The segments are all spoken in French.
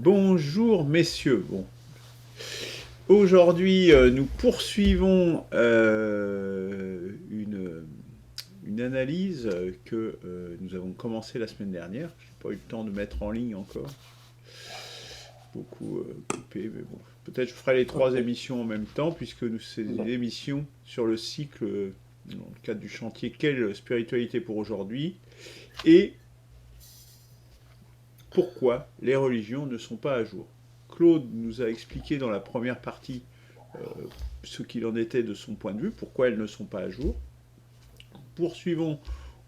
Bonjour messieurs. Bon, aujourd'hui nous poursuivons une analyse que nous avons commencée la semaine dernière. Je n'ai pas eu le temps de mettre en ligne encore. Beaucoup coupé, mais bon. Peut-être je ferai les trois émissions en même temps, puisque c'est une émission sur le cycle, dans le cadre du chantier Quelle spiritualité pour aujourd'hui, et pourquoi les religions ne sont pas à jour. Claude nous a expliqué dans la première partie ce qu'il en était de son point de vue, pourquoi elles ne sont pas à jour. Poursuivons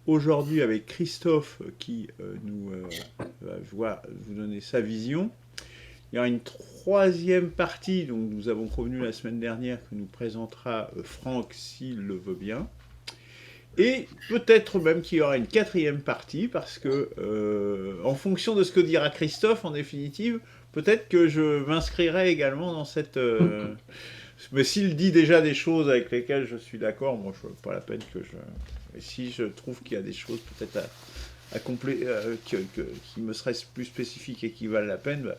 aujourd'hui avec Christophe qui va vous donner sa vision. Il y aura une troisième partie, donc nous avons convenu la semaine dernière que nous présentera Franck s'il le veut bien. Et peut-être même qu'il y aura une quatrième partie, parce que, en fonction de ce que dira Christophe, en définitive, peut-être que je m'inscrirai également dans cette... mais s'il dit déjà des choses avec lesquelles je suis d'accord, moi, je ne vois pas la peine que je... Et si je trouve qu'il y a des choses peut-être qui me seraient plus spécifiques et qui valent la peine, bah,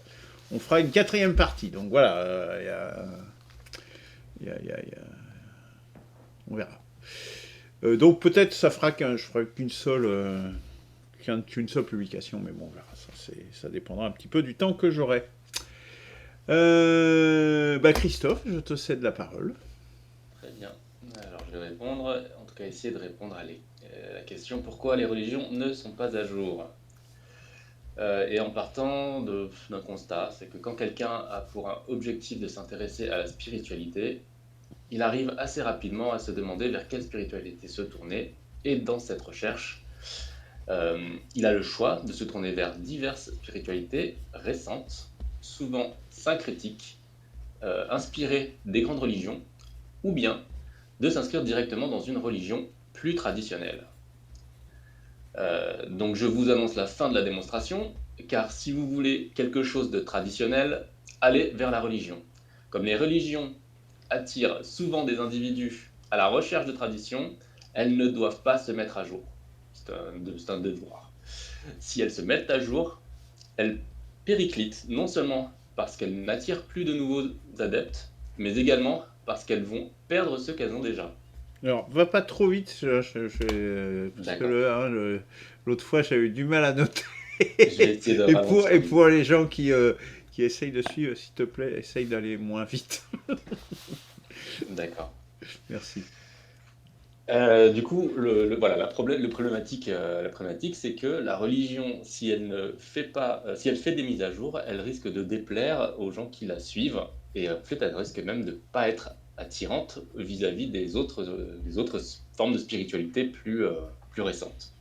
on fera une quatrième partie. Donc voilà, on verra. Donc peut-être ça fera je ferai qu'une seule publication, mais bon, on verra. Ça dépendra un petit peu du temps que j'aurai. Christophe, je te cède la parole. Très bien. Alors je vais répondre, en tout cas essayer de répondre à la question pourquoi les religions ne sont pas à jour. Et en partant d'un constat, c'est que quand quelqu'un a pour un objectif de s'intéresser à la spiritualité, il arrive assez rapidement à se demander vers quelle spiritualité se tourner. Et dans cette recherche, il a le choix de se tourner vers diverses spiritualités récentes, souvent syncrétiques, inspirées des grandes religions, ou bien de s'inscrire directement dans une religion plus traditionnelle. Donc je vous annonce la fin de la démonstration, car si vous voulez quelque chose de traditionnel, allez vers la religion. Comme les religions attirent souvent des individus à la recherche de tradition, elles ne doivent pas se mettre à jour. C'est un devoir. Si elles se mettent à jour, elles périclitent non seulement parce qu'elles n'attirent plus de nouveaux adeptes, mais également parce qu'elles vont perdre ceux qu'elles ont déjà. Alors, va pas trop vite, parce que l'autre fois j'avais eu du mal à noter. Je vais essayer de ralentir. Et pour les gens qui essayent de suivre, s'il te plaît, essaye d'aller moins vite. D'accord. Merci. Du coup, la problématique, c'est que la religion, si elle fait des mises à jour, elle risque de déplaire aux gens qui la suivent, et en fait, elle risque même de ne pas être attirante vis-à-vis des autres formes de spiritualité plus récentes.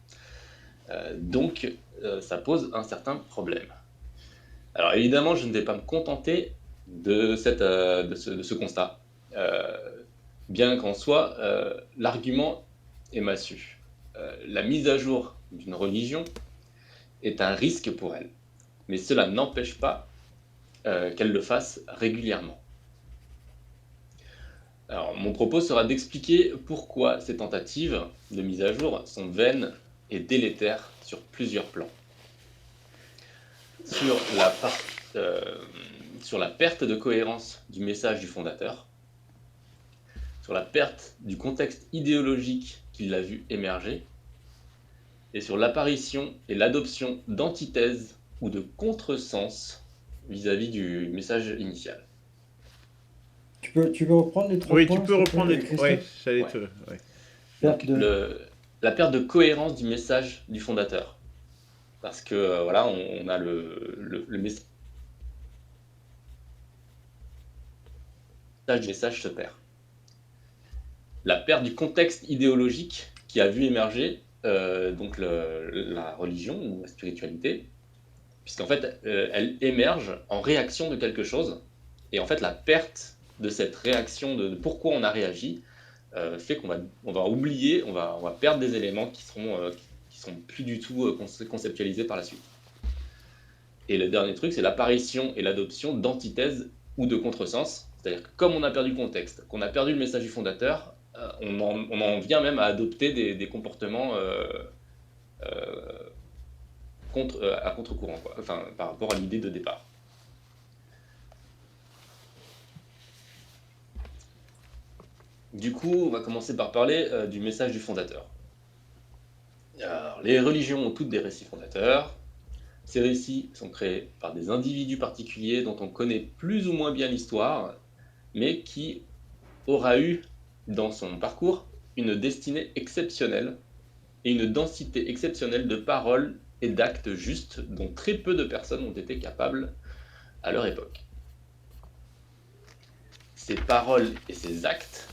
Donc, ça pose un certain problème. Alors évidemment, je ne vais pas me contenter de ce constat. Bien qu'en soi, l'argument est massu. La mise à jour d'une religion est un risque pour elle, mais cela n'empêche pas qu'elle le fasse régulièrement. Alors, mon propos sera d'expliquer pourquoi ces tentatives de mise à jour sont vaines et délétères sur plusieurs plans. Sur la perte de cohérence du message du fondateur, sur la perte du contexte idéologique qui l'a vu émerger, et sur l'apparition et l'adoption d'antithèses ou de contresens vis-à-vis du message initial. Tu peux reprendre les trois Oui, points, tu peux reprendre les trois. Ouais. Donc, la perte de cohérence du message du fondateur. Parce que voilà, on a le message du message se perd. La perte du contexte idéologique qui a vu émerger donc la religion ou la spiritualité, puisqu'en fait elle émerge en réaction de quelque chose, et en fait la perte de cette réaction, de pourquoi on a réagi, fait qu'on va oublier, on va perdre des éléments qui seront plus du tout conceptualisés par la suite. Et le dernier truc, c'est l'apparition et l'adoption d'antithèses ou de contresens, c'est-à-dire que comme on a perdu le contexte, qu'on a perdu le message du fondateur, on en vient même à adopter des comportements à contre-courant, quoi. Enfin, par rapport à l'idée de départ. Du coup, on va commencer par parler du message du fondateur. Alors, les religions ont toutes des récits fondateurs. Ces récits sont créés par des individus particuliers dont on connaît plus ou moins bien l'histoire, mais qui aura eu dans son parcours une destinée exceptionnelle et une densité exceptionnelle de paroles et d'actes justes dont très peu de personnes ont été capables à leur époque. Ces paroles et ces actes,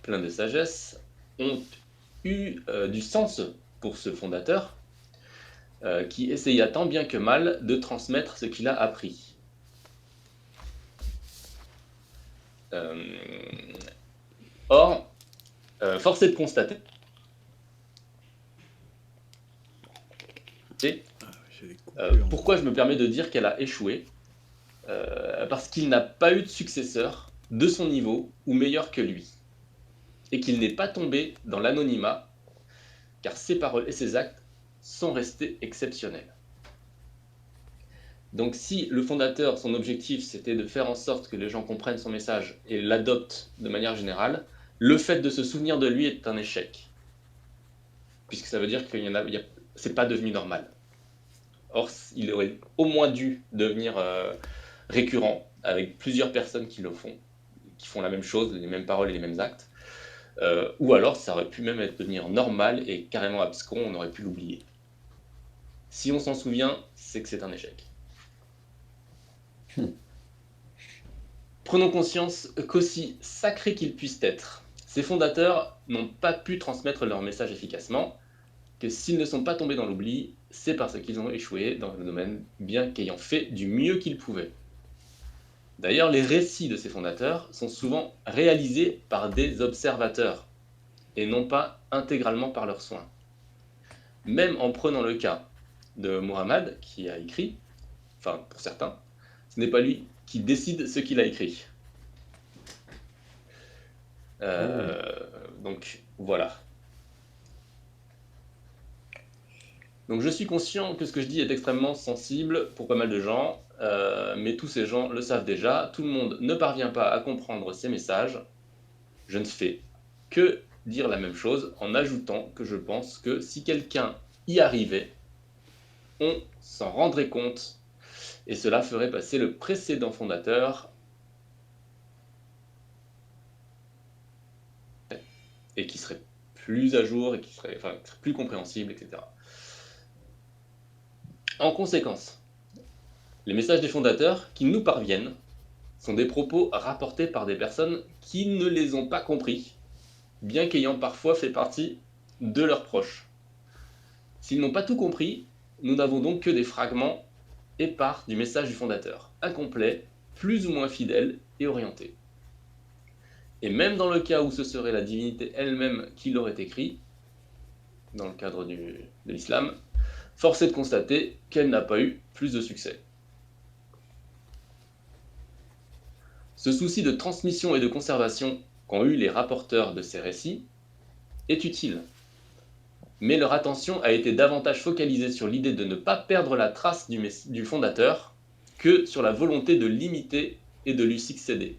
pleins de sagesse, ont eu du sens pour ce fondateur qui essaya tant bien que mal de transmettre ce qu'il a appris. Or, force est de constater pourquoi je me permets de dire qu'elle a échoué, parce qu'il n'a pas eu de successeur de son niveau ou meilleur que lui, et qu'il n'est pas tombé dans l'anonymat, car ses paroles et ses actes sont restés exceptionnels. Donc si le fondateur, son objectif, c'était de faire en sorte que les gens comprennent son message et l'adoptent de manière générale, le fait de se souvenir de lui est un échec, puisque ça veut dire que c'est pas devenu normal. Or, il aurait au moins dû devenir récurrent, avec plusieurs personnes qui le font, qui font la même chose, les mêmes paroles et les mêmes actes, ou alors ça aurait pu même devenir normal et carrément abscon, on aurait pu l'oublier. Si on s'en souvient, c'est que c'est un échec. Prenons conscience qu'aussi sacrés qu'ils puissent être, ces fondateurs n'ont pas pu transmettre leur message efficacement, que s'ils ne sont pas tombés dans l'oubli, c'est parce qu'ils ont échoué dans le domaine, bien qu'ayant fait du mieux qu'ils pouvaient. D'ailleurs, les récits de ces fondateurs sont souvent réalisés par des observateurs, et non pas intégralement par leurs soins. Même en prenant le cas de Muhammad, qui a écrit, enfin pour certains, ce n'est pas lui qui décide ce qu'il a écrit. Donc voilà. Donc je suis conscient que ce que je dis est extrêmement sensible pour pas mal de gens, mais tous ces gens le savent déjà, tout le monde ne parvient pas à comprendre ces messages. Je ne fais que dire la même chose en ajoutant que je pense que si quelqu'un y arrivait, on s'en rendrait compte et cela ferait passer le précédent fondateur et qui serait plus à jour et qui serait plus compréhensible, etc. En conséquence, les messages des fondateurs qui nous parviennent sont des propos rapportés par des personnes qui ne les ont pas compris, bien qu'ayant parfois fait partie de leurs proches. S'ils n'ont pas tout compris, nous n'avons donc que des fragments épars du message du fondateur, incomplets, plus ou moins fidèles et orientés. Et même dans le cas où ce serait la divinité elle-même qui l'aurait écrit, dans le cadre de l'islam, force est de constater qu'elle n'a pas eu plus de succès. Ce souci de transmission et de conservation qu'ont eu les rapporteurs de ces récits est utile, mais leur attention a été davantage focalisée sur l'idée de ne pas perdre la trace du fondateur que sur la volonté de l'imiter et de lui succéder.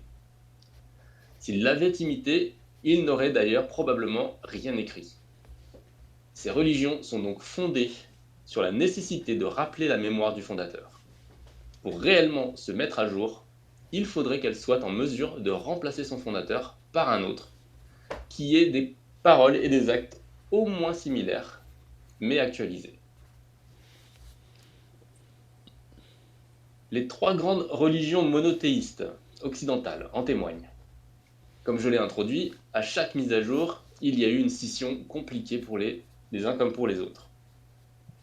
S'il l'avait imité, il n'aurait d'ailleurs probablement rien écrit. Ces religions sont donc fondées sur la nécessité de rappeler la mémoire du fondateur. Pour réellement se mettre à jour, il faudrait qu'elle soit en mesure de remplacer son fondateur par un autre, qui ait des paroles et des actes au moins similaires, mais actualisés. Les trois grandes religions monothéistes occidentales en témoignent. Comme je l'ai introduit, à chaque mise à jour, il y a eu une scission compliquée pour les uns comme pour les autres.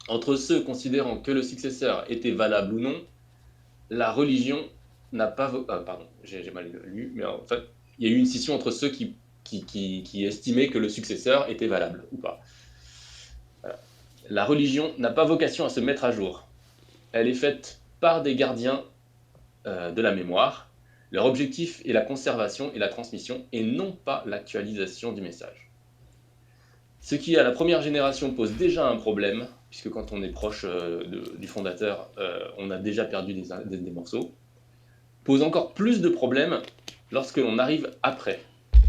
Entre ceux considérant que le successeur était valable ou non, la religion n'a pas... pardon, j'ai mal lu, mais en fait, il y a eu une scission entre ceux qui estimaient que le successeur était valable ou pas. Voilà. La religion n'a pas vocation à se mettre à jour. Elle est faite par des gardiens de la mémoire. Leur objectif est la conservation et la transmission, et non pas l'actualisation du message. Ce qui, à la première génération, pose déjà un problème, puisque quand on est proche du fondateur, on a déjà perdu des morceaux, pose encore plus de problèmes lorsque l'on arrive après.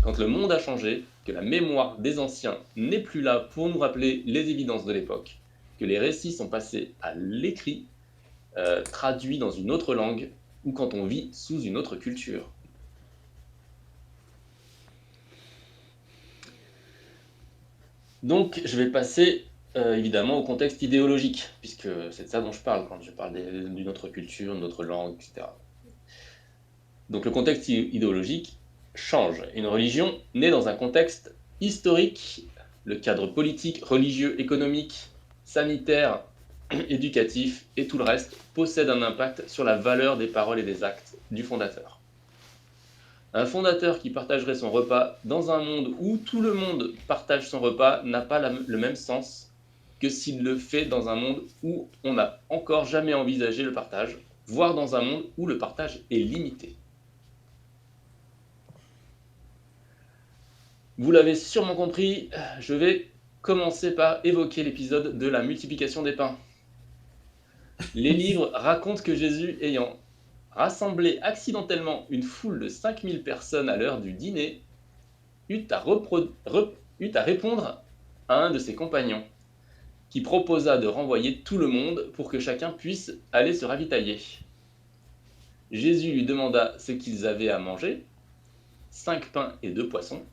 quand le monde a changé, que la mémoire des anciens n'est plus là pour nous rappeler les évidences de l'époque, que les récits sont passés à l'écrit, traduits dans une autre langue, ou quand on vit sous une autre culture. Donc, je vais passer évidemment au contexte idéologique, puisque c'est de ça dont je parle quand je parle d'une autre culture, d'une autre langue, etc. Donc, le contexte idéologique change. Une religion naît dans un contexte historique, le cadre politique, religieux, économique, sanitaire, éducatif et tout le reste possède un impact sur la valeur des paroles et des actes du fondateur. Un fondateur qui partagerait son repas dans un monde où tout le monde partage son repas n'a pas le même sens que s'il le fait dans un monde où on n'a encore jamais envisagé le partage, voire dans un monde où le partage est limité. Vous l'avez sûrement compris, je vais commencer par évoquer l'épisode de la multiplication des pains. Les livres racontent que Jésus, ayant rassemblé accidentellement une foule de 5000 personnes à l'heure du dîner, eut à répondre à un de ses compagnons, qui proposa de renvoyer tout le monde pour que chacun puisse aller se ravitailler. Jésus lui demanda ce qu'ils avaient à manger, 5 pains et 2 poissons.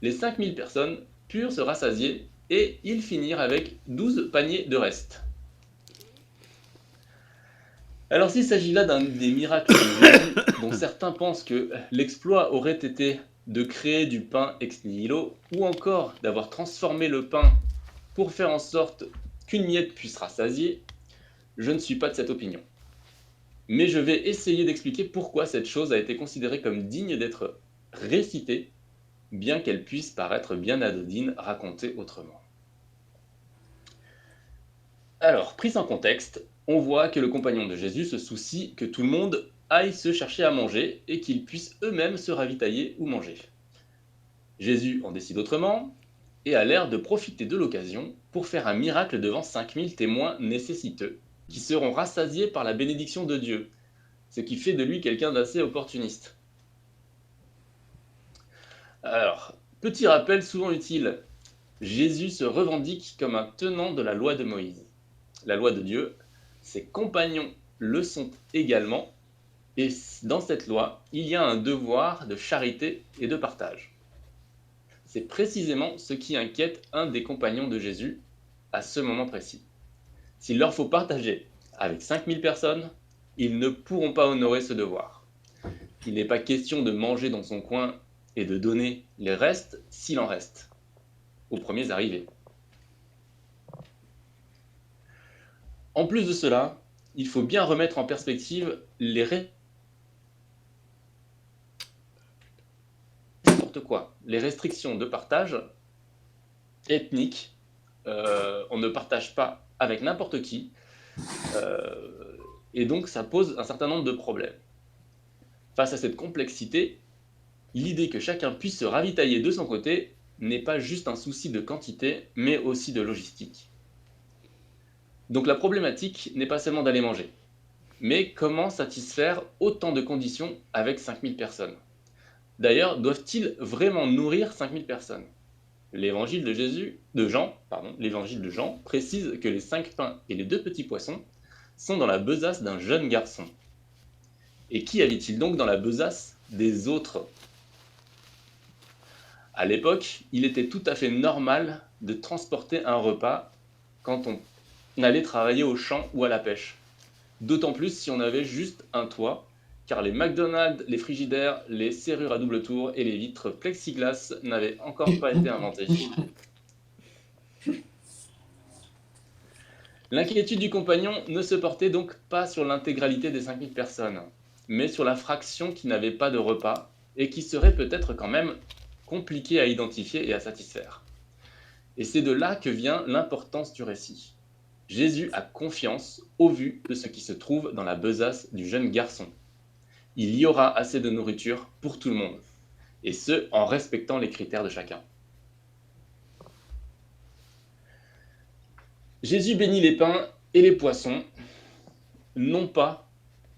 Les 5000 personnes purent se rassasier et ils finirent avec 12 paniers de reste. Alors s'il s'agit là d'un des miracles de Jésus, dont certains pensent que l'exploit aurait été de créer du pain ex nihilo, ou encore d'avoir transformé le pain pour faire en sorte qu'une miette puisse rassasier, je ne suis pas de cette opinion. Mais je vais essayer d'expliquer pourquoi cette chose a été considérée comme digne d'être récitée, bien qu'elle puisse paraître bien anodine racontée autrement. Alors, pris en contexte, on voit que le compagnon de Jésus se soucie que tout le monde aille se chercher à manger et qu'ils puissent eux-mêmes se ravitailler ou manger. Jésus en décide autrement et a l'air de profiter de l'occasion pour faire un miracle devant 5000 témoins nécessiteux, qui seront rassasiés par la bénédiction de Dieu, ce qui fait de lui quelqu'un d'assez opportuniste. Alors, petit rappel souvent utile, Jésus se revendique comme un tenant de la loi de Moïse. La loi de Dieu, ses compagnons le sont également, et dans cette loi, il y a un devoir de charité et de partage. C'est précisément ce qui inquiète un des compagnons de Jésus à ce moment précis. S'il leur faut partager avec 5000 personnes, ils ne pourront pas honorer ce devoir. Il n'est pas question de manger dans son coin et de donner les restes s'il en reste, aux premiers arrivés. En plus de cela, il faut bien remettre en perspective les restrictions de partage ethnique. On ne partage pas avec n'importe qui, et donc ça pose un certain nombre de problèmes. Face à cette complexité, l'idée que chacun puisse se ravitailler de son côté n'est pas juste un souci de quantité, mais aussi de logistique. Donc la problématique n'est pas seulement d'aller manger, mais comment satisfaire autant de conditions avec 5000 personnes? D'ailleurs, doivent-ils vraiment nourrir 5000 personnes? L'évangile de Jean précise que les 5 pains et les 2 petits poissons sont dans la besace d'un jeune garçon. Et qui avait-il donc dans la besace des autres? À l'époque, il était tout à fait normal de transporter un repas quand on allait travailler au champ ou à la pêche. D'autant plus si on avait juste un toit, car les McDonald's, les frigidaires, les serrures à double tour et les vitres plexiglas n'avaient encore pas été inventés. L'inquiétude du compagnon ne se portait donc pas sur l'intégralité des 5000 personnes, mais sur la fraction qui n'avait pas de repas et qui serait peut-être quand même compliquée à identifier et à satisfaire. Et c'est de là que vient l'importance du récit. Jésus a confiance au vu de ce qui se trouve dans la besace du jeune garçon. Il y aura assez de nourriture pour tout le monde, et ce, en respectant les critères de chacun. Jésus bénit les pains et les poissons, non pas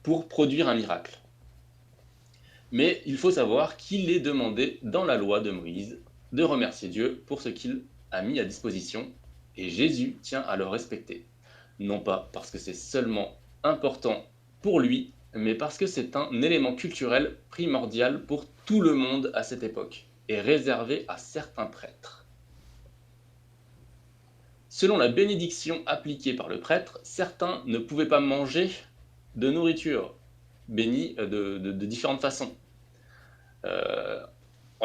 pour produire un miracle, Mais il faut savoir qu'il est demandé dans la loi de Moïse de remercier Dieu pour ce qu'il a mis à disposition, et Jésus tient à le respecter. Non pas parce que c'est seulement important pour lui, mais parce que c'est un élément culturel primordial pour tout le monde à cette époque, et réservé à certains prêtres. Selon la bénédiction appliquée par le prêtre, certains ne pouvaient pas manger de nourriture bénie de différentes façons.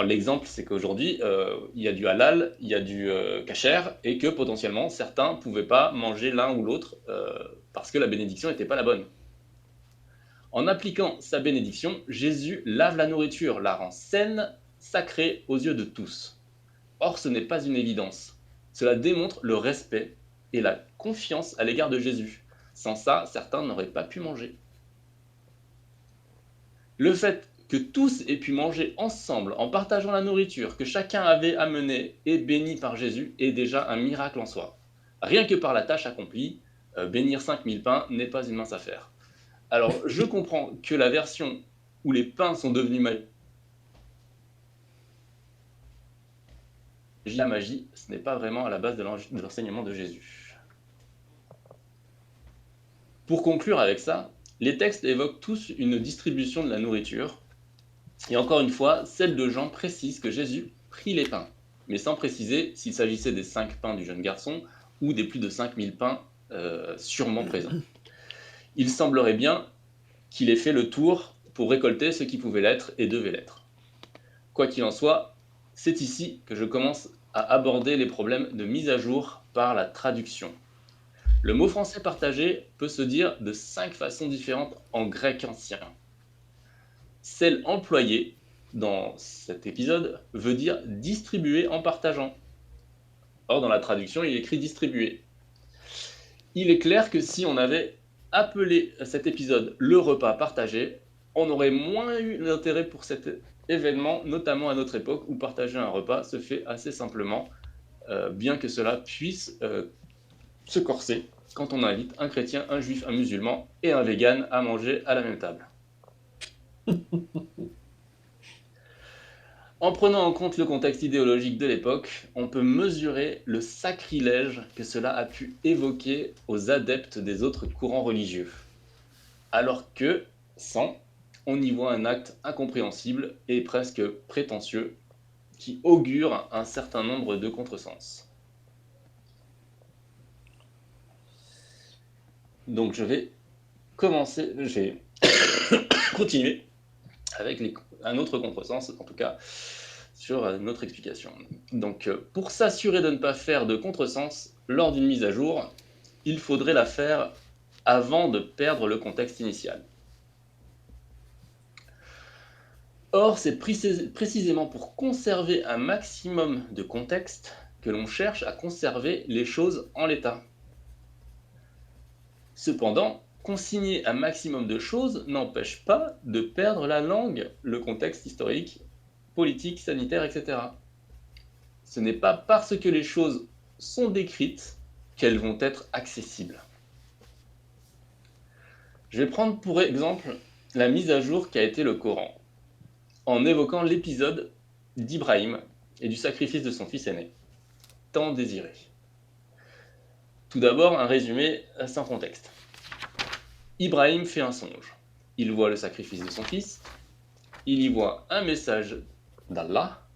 L'exemple, c'est qu'aujourd'hui, il y a du halal, il y a du kasher, et que potentiellement, certains ne pouvaient pas manger l'un ou l'autre parce que la bénédiction n'était pas la bonne. En appliquant sa bénédiction, Jésus lave la nourriture, la rend saine, sacrée aux yeux de tous. Or, ce n'est pas une évidence. Cela démontre le respect et la confiance à l'égard de Jésus. Sans ça, certains n'auraient pas pu manger. Le fait que tous aient pu manger ensemble en partageant la nourriture que chacun avait amenée et bénie par Jésus est déjà un miracle en soi. Rien que par la tâche accomplie, bénir 5000 pains n'est pas une mince affaire. Alors, je comprends que la version où les pains sont devenus magiques, la magie, ce n'est pas vraiment à la base de l'enseignement de Jésus. Pour conclure avec ça, les textes évoquent tous une distribution de la nourriture. Et encore une fois, celle de Jean précise que Jésus prit les pains, mais sans préciser s'il s'agissait des 5 pains du jeune garçon ou des plus de 5000 pains sûrement présents. Il semblerait bien qu'il ait fait le tour pour récolter ce qui pouvait l'être et devait l'être. Quoi qu'il en soit, c'est ici que je commence à aborder les problèmes de mise à jour par la traduction. Le mot français partagé peut se dire de 5 façons différentes en grec ancien. Celle employée dans cet épisode veut dire distribuer en partageant. Or, dans la traduction, il est écrit distribuer. Il est clair que si on avait appelé cet épisode le repas partagé, on aurait moins eu d'intérêt pour cet événement, notamment à notre époque où partager un repas se fait assez simplement, bien que cela puisse se corser quand on invite un chrétien, un juif, un musulman et un vegan à manger à la même table. En prenant en compte le contexte idéologique de l'époque, on peut mesurer le sacrilège que cela a pu évoquer aux adeptes des autres courants religieux. Alors que, sans, on y voit un acte incompréhensible et presque prétentieux qui augure un certain nombre de contresens. Donc je vais continuer avec un autre contresens, en tout cas sur notre explication. Donc pour s'assurer de ne pas faire de contresens lors d'une mise à jour, il faudrait la faire avant de perdre le contexte initial. Or, c'est précisément pour conserver un maximum de contexte que l'on cherche à conserver les choses en l'état. Cependant, consigner un maximum de choses n'empêche pas de perdre la langue, le contexte historique, politique, sanitaire, etc. Ce n'est pas parce que les choses sont décrites qu'elles vont être accessibles. Je vais prendre pour exemple la mise à jour qu'a été le Coran, en évoquant l'épisode d'Ibrahim et du sacrifice de son fils aîné, tant désiré. Tout d'abord, un résumé sans contexte. Ibrahim fait un songe. Il voit le sacrifice de son fils, il y voit un message d'Allah,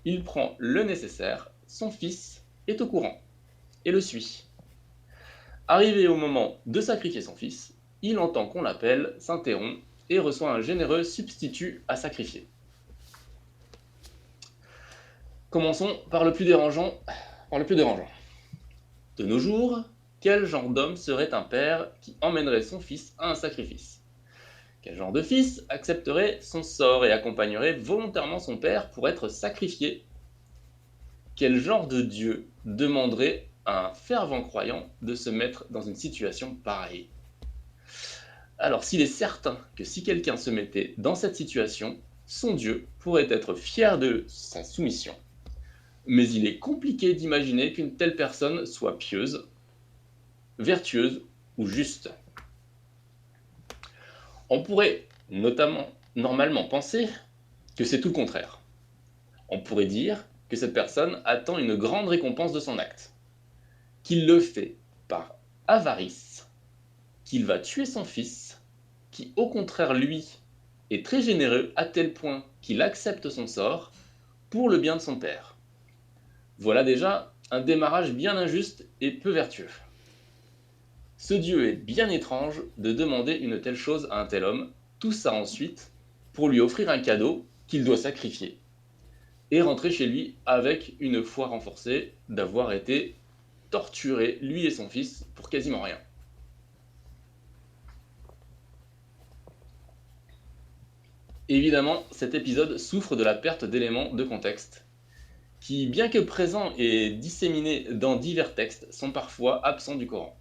il prend le nécessaire, son fils est au courant et le suit. Arrivé au moment de sacrifier son fils, il entend qu'on l'appelle, s'interrompt et reçoit un généreux substitut à sacrifier. Commençons par le plus dérangeant. De nos jours, quel genre d'homme serait un père qui emmènerait son fils à un sacrifice? Quel genre de fils accepterait son sort et accompagnerait volontairement son père pour être sacrifié? Quel genre de Dieu demanderait à un fervent croyant de se mettre dans une situation pareille? Alors, s'il est certain que si quelqu'un se mettait dans cette situation, son Dieu pourrait être fier de sa soumission. Mais il est compliqué d'imaginer qu'une telle personne soit pieuse, vertueuse ou juste. On pourrait notamment normalement penser que c'est tout le contraire. On pourrait dire que cette personne attend une grande récompense de son acte, qu'il le fait par avarice, qu'il va tuer son fils, qui au contraire lui est très généreux à tel point qu'il accepte son sort pour le bien de son père. Voilà déjà un démarrage bien injuste et peu vertueux. Ce Dieu est bien étrange de demander une telle chose à un tel homme, tout ça ensuite pour lui offrir un cadeau qu'il doit sacrifier, et rentrer chez lui avec une foi renforcée d'avoir été torturé, lui et son fils, pour quasiment rien. Évidemment, cet épisode souffre de la perte d'éléments de contexte, qui, bien que présents et disséminés dans divers textes, sont parfois absents du Coran.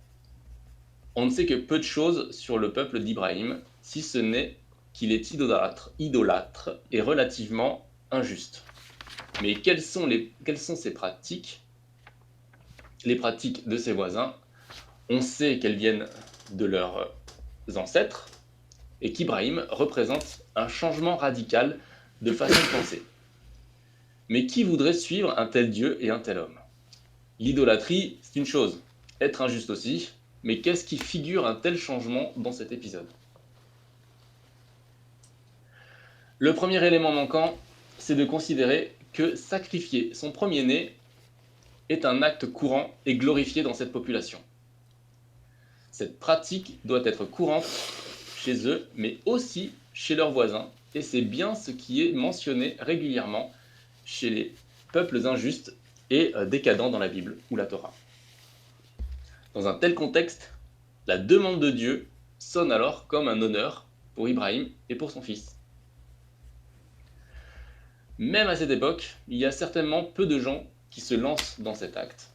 On ne sait que peu de choses sur le peuple d'Ibrahim, si ce n'est qu'il est idolâtre et relativement injuste. Mais quelles sont ses pratiques, les pratiques de ses voisins? On sait qu'elles viennent de leurs ancêtres et qu'Ibrahim représente un changement radical de façon de penser. Mais qui voudrait suivre un tel Dieu et un tel homme? L'idolâtrie, c'est une chose, être injuste aussi, mais qu'est-ce qui figure un tel changement dans cet épisode? Le premier élément manquant, c'est de considérer que sacrifier son premier-né est un acte courant et glorifié dans cette population. Cette pratique doit être courante chez eux, mais aussi chez leurs voisins, et c'est bien ce qui est mentionné régulièrement chez les peuples injustes et décadents dans la Bible ou la Torah. Dans un tel contexte, la demande de Dieu sonne alors comme un honneur pour Ibrahim et pour son fils. Même à cette époque, il y a certainement peu de gens qui se lancent dans cet acte,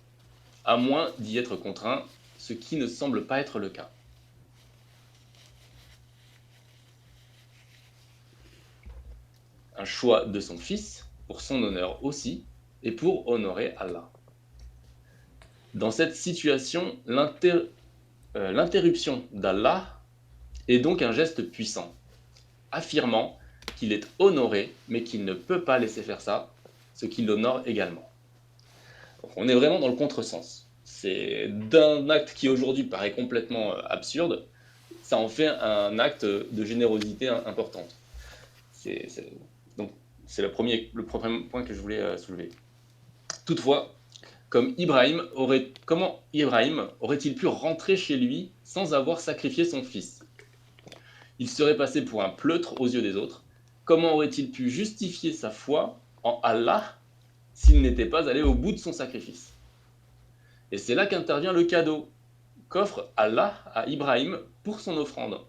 à moins d'y être contraints, ce qui ne semble pas être le cas. Un choix de son fils, pour son honneur aussi, et pour honorer Allah. Dans cette situation, l'interruption d'Allah est donc un geste puissant, affirmant qu'il est honoré, mais qu'il ne peut pas laisser faire ça, ce qui l'honore également. Donc on est vraiment dans le contresens. C'est d'un acte qui aujourd'hui paraît complètement absurde, ça en fait un acte de générosité importante. Donc c'est le premier point que je voulais soulever. Toutefois, comment Ibrahim aurait-il pu rentrer chez lui sans avoir sacrifié son fils? Il serait passé pour un pleutre aux yeux des autres. Comment aurait-il pu justifier sa foi en Allah s'il n'était pas allé au bout de son sacrifice? Et c'est là qu'intervient le cadeau qu'offre Allah à Ibrahim pour son offrande.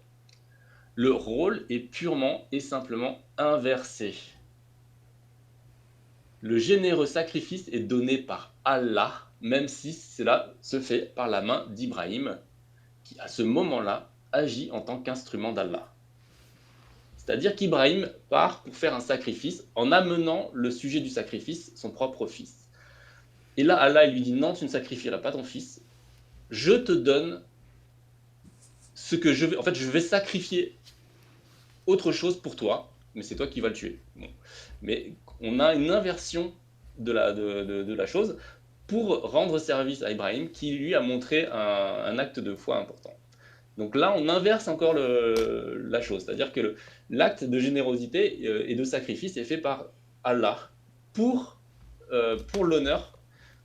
Le rôle est purement et simplement inversé. Le généreux sacrifice est donné par Allah, même si cela se fait par la main d'Ibrahim, qui à ce moment-là agit en tant qu'instrument d'Allah. C'est-à-dire qu'Ibrahim part pour faire un sacrifice en amenant le sujet du sacrifice, son propre fils. Et là, Allah lui dit, non, tu ne sacrifieras pas ton fils, je te donne ce que je vais... En fait, je vais sacrifier autre chose pour toi, mais c'est toi qui vas le tuer. Bon. Mais on a une inversion de la chose pour rendre service à Ibrahim, qui lui a montré un acte de foi important. Donc là, on inverse encore la chose, c'est-à-dire que l'acte de générosité et de sacrifice est fait par Allah pour l'honneur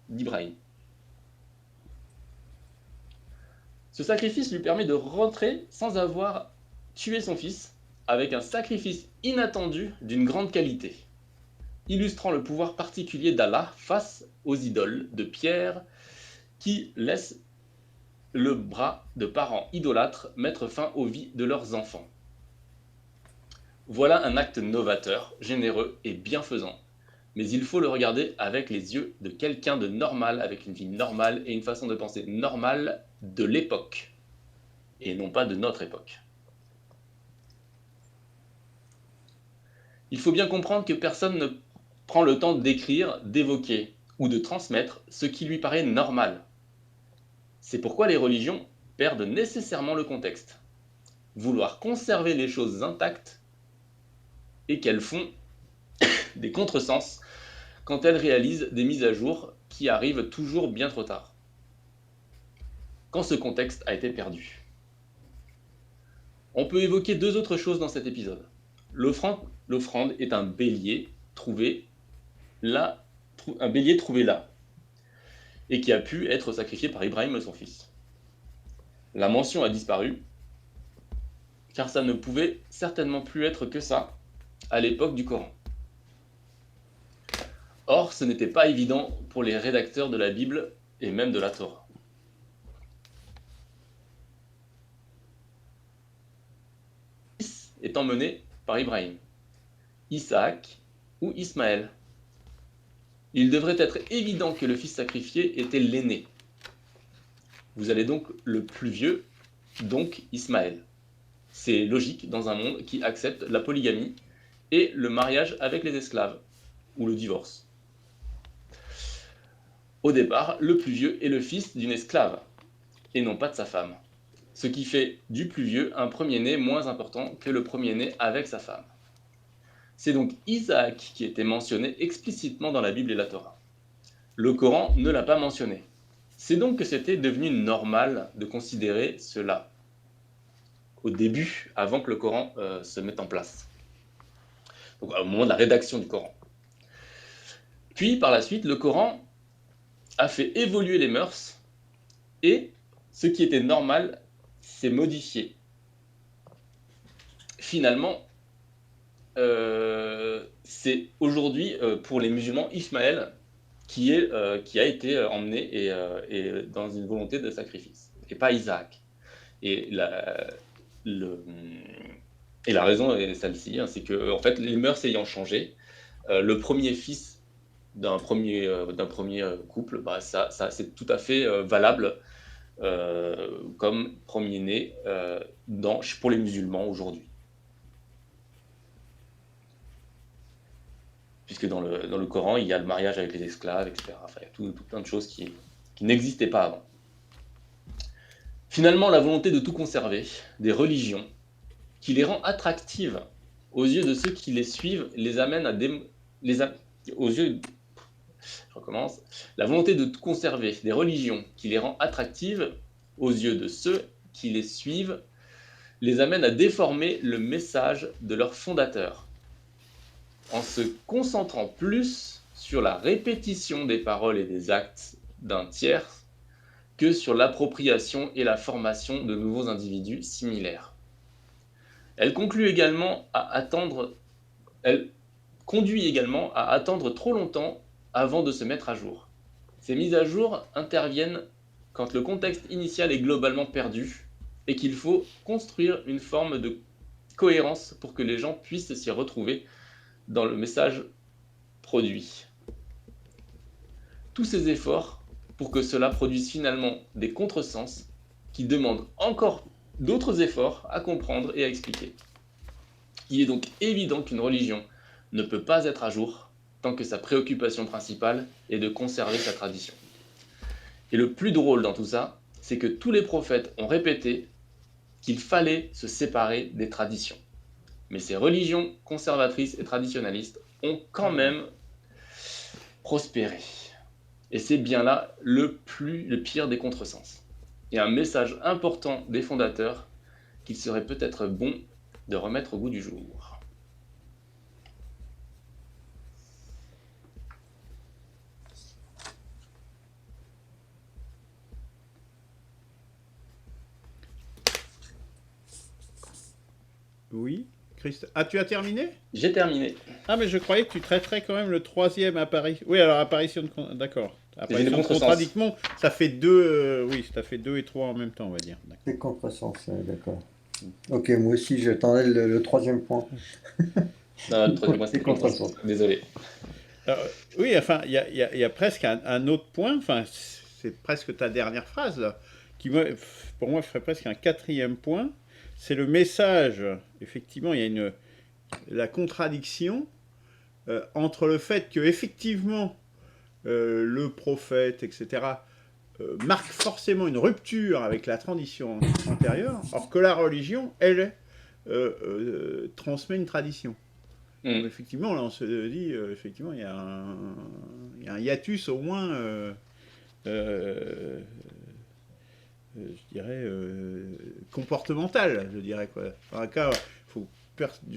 d'Ibrahim. Ce sacrifice lui permet de rentrer sans avoir tué son fils, avec un sacrifice inattendu d'une grande qualité, illustrant le pouvoir particulier d'Allah face aux idoles de pierre qui laissent le bras de parents idolâtres mettre fin aux vies de leurs enfants. Voilà un acte novateur, généreux et bienfaisant, mais il faut le regarder avec les yeux de quelqu'un de normal, avec une vie normale et une façon de penser normale de l'époque, et non pas de notre époque. Il faut bien comprendre que personne ne prend le temps d'écrire, d'évoquer ou de transmettre ce qui lui paraît normal. C'est pourquoi les religions perdent nécessairement le contexte. Vouloir conserver les choses intactes et qu'elles font des contresens quand elles réalisent des mises à jour qui arrivent toujours bien trop tard, quand ce contexte a été perdu. On peut évoquer deux autres choses dans cet épisode. L'offrande est un bélier trouvé là, et qui a pu être sacrifié par Ibrahim, son fils. La mention a disparu, car ça ne pouvait certainement plus être que ça à l'époque du Coran. Or, ce n'était pas évident pour les rédacteurs de la Bible et même de la Torah. Est emmené par Ibrahim, Isaac ou Ismaël. Il devrait être évident que le fils sacrifié était l'aîné. Vous allez donc le plus vieux, donc Ismaël. C'est logique dans un monde qui accepte la polygamie et le mariage avec les esclaves, ou le divorce. Au départ, le plus vieux est le fils d'une esclave, et non pas de sa femme. Ce qui fait du plus vieux un premier-né moins important que le premier-né avec sa femme. C'est donc Isaac qui était mentionné explicitement dans la Bible et la Torah. Le Coran ne l'a pas mentionné. C'est donc que c'était devenu normal de considérer cela au début, avant que le Coran se mette en place. Donc au moment de la rédaction du Coran. Puis par la suite, le Coran a fait évoluer les mœurs et ce qui était normal s'est modifié. Finalement, c'est aujourd'hui pour les musulmans Ismaël qui a été emmené et dans une volonté de sacrifice, et pas Isaac. Et la raison est celle-ci, hein, c'est que en fait les mœurs ayant changé, le premier fils d'un premier couple, bah, ça c'est tout à fait valable comme premier-né pour les musulmans aujourd'hui. Puisque dans le Coran, il y a le mariage avec les esclaves, etc. Enfin, il y a tout plein de choses qui n'existaient pas avant. Finalement, la volonté de tout conserver, des religions, qui les rend attractives aux yeux de ceux qui les suivent, les amène à La volonté de tout conserver, des religions, qui les rend attractives aux yeux de ceux qui les suivent, les amène à déformer le message de leur fondateur, en se concentrant plus sur la répétition des paroles et des actes d'un tiers que sur l'appropriation et la formation de nouveaux individus similaires. Elle conduit également à attendre trop longtemps avant de se mettre à jour. Ces mises à jour interviennent quand le contexte initial est globalement perdu et qu'il faut construire une forme de cohérence pour que les gens puissent s'y retrouver dans le message produit. Tous ces efforts pour que cela produise finalement des contresens qui demandent encore d'autres efforts à comprendre et à expliquer. Il est donc évident qu'une religion ne peut pas être à jour tant que sa préoccupation principale est de conserver sa tradition. Et le plus drôle dans tout ça, c'est que tous les prophètes ont répété qu'il fallait se séparer des traditions. Mais ces religions conservatrices et traditionnalistes ont quand même prospéré. Et c'est bien là le pire des contresens. Et un message important des fondateurs qu'il serait peut-être bon de remettre au goût du jour. Oui, Christ. Ah, tu as terminé? J'ai terminé. Ah, mais je croyais que tu traiterais quand même le troisième apparition. Oui, alors apparition de... D'accord. Apparition de contresens. contradiction, ça fait deux... oui, ça fait 2 et 3 en même temps, on va dire. C'est contresens, d'accord. Ok, moi aussi j'attendais le troisième point. Non, le troisième point, c'est contresens. Désolé. Alors, oui, enfin, il y a presque un autre point, enfin, c'est presque ta dernière phrase, là, qui, pour moi, ferait presque un quatrième point. C'est le message, effectivement, il y a la contradiction entre le fait que, effectivement, le prophète, etc., marque forcément une rupture avec la tradition antérieure, or que la religion, elle, transmet une tradition. Mm. Effectivement, là, on se dit, effectivement, il y a un hiatus au moins, euh, je dirais, comportemental, je dirais, quoi. Dans un cas, il faut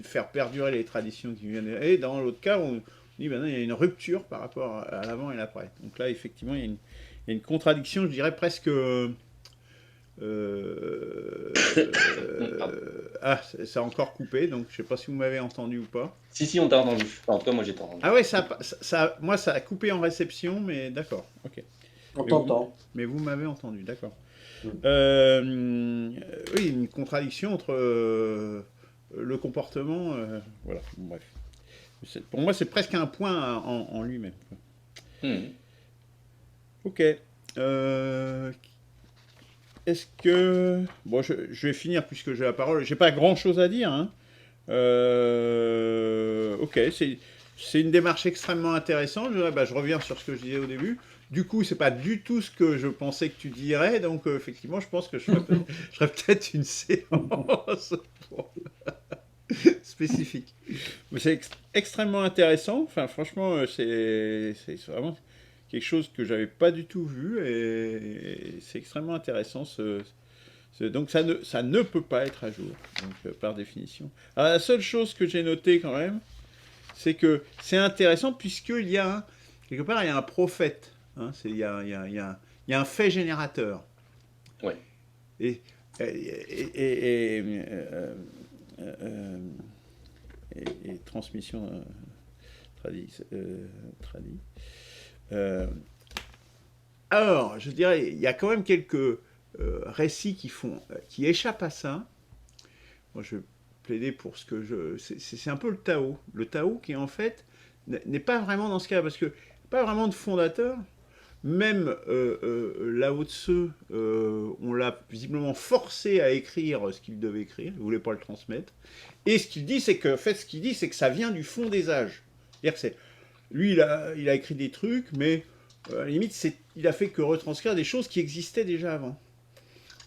faire perdurer les traditions qui viennent. Et dans l'autre cas, on dit, maintenant, il y a une rupture par rapport à l'avant et l'après. Donc là, effectivement, il y a une contradiction, je dirais presque. Pardon. Ça a encore coupé, donc je ne sais pas si vous m'avez entendu ou pas. Si, on t'a entendu. Enfin, en tout cas, moi, j'ai entendu. Ah ouais, moi ça a coupé en réception, mais d'accord, ok. On Mais vous, t'entend. mais vous m'avez entendu, d'accord. Mm. Oui, une contradiction entre le comportement, voilà, bon, bref. Pour moi, c'est presque un point en lui-même. Mm. Ok. Est-ce que... Bon, je vais finir puisque j'ai la parole. J'ai pas grand-chose à dire, hein. Ok, c'est une démarche extrêmement intéressante. Je reviens sur ce que je disais au début. Du coup, c'est pas du tout ce que je pensais que tu dirais. Donc, effectivement, je pense que je ferais peut-être une séance spécifique. Mais c'est extrêmement intéressant. Enfin, franchement, c'est vraiment quelque chose que j'avais pas du tout vu et c'est extrêmement intéressant. Donc ça ne peut pas être à jour, donc, par définition. Alors, la seule chose que j'ai notée quand même, c'est que c'est intéressant puisqu'il y a quelque part il y a un prophète, hein, il y a un fait générateur. Ouais. Et, et transmission tradie. Alors, je dirais, il y a quand même quelques récits qui échappent à ça. Moi, je vais plaider pour ce que je... C'est un peu le Tao. Le Tao qui, en fait, n'est pas vraiment dans ce cas, parce que pas vraiment de fondateur. Même Lao Tse, on l'a visiblement forcé à écrire ce qu'il devait écrire. Il ne voulait pas le transmettre. Et ce qu'il dit, c'est que, en fait, ce qu'il dit, c'est que ça vient du fond des âges. C'est-à-dire que lui, il a écrit des trucs, mais à la limite, il a fait que retranscrire des choses qui existaient déjà avant.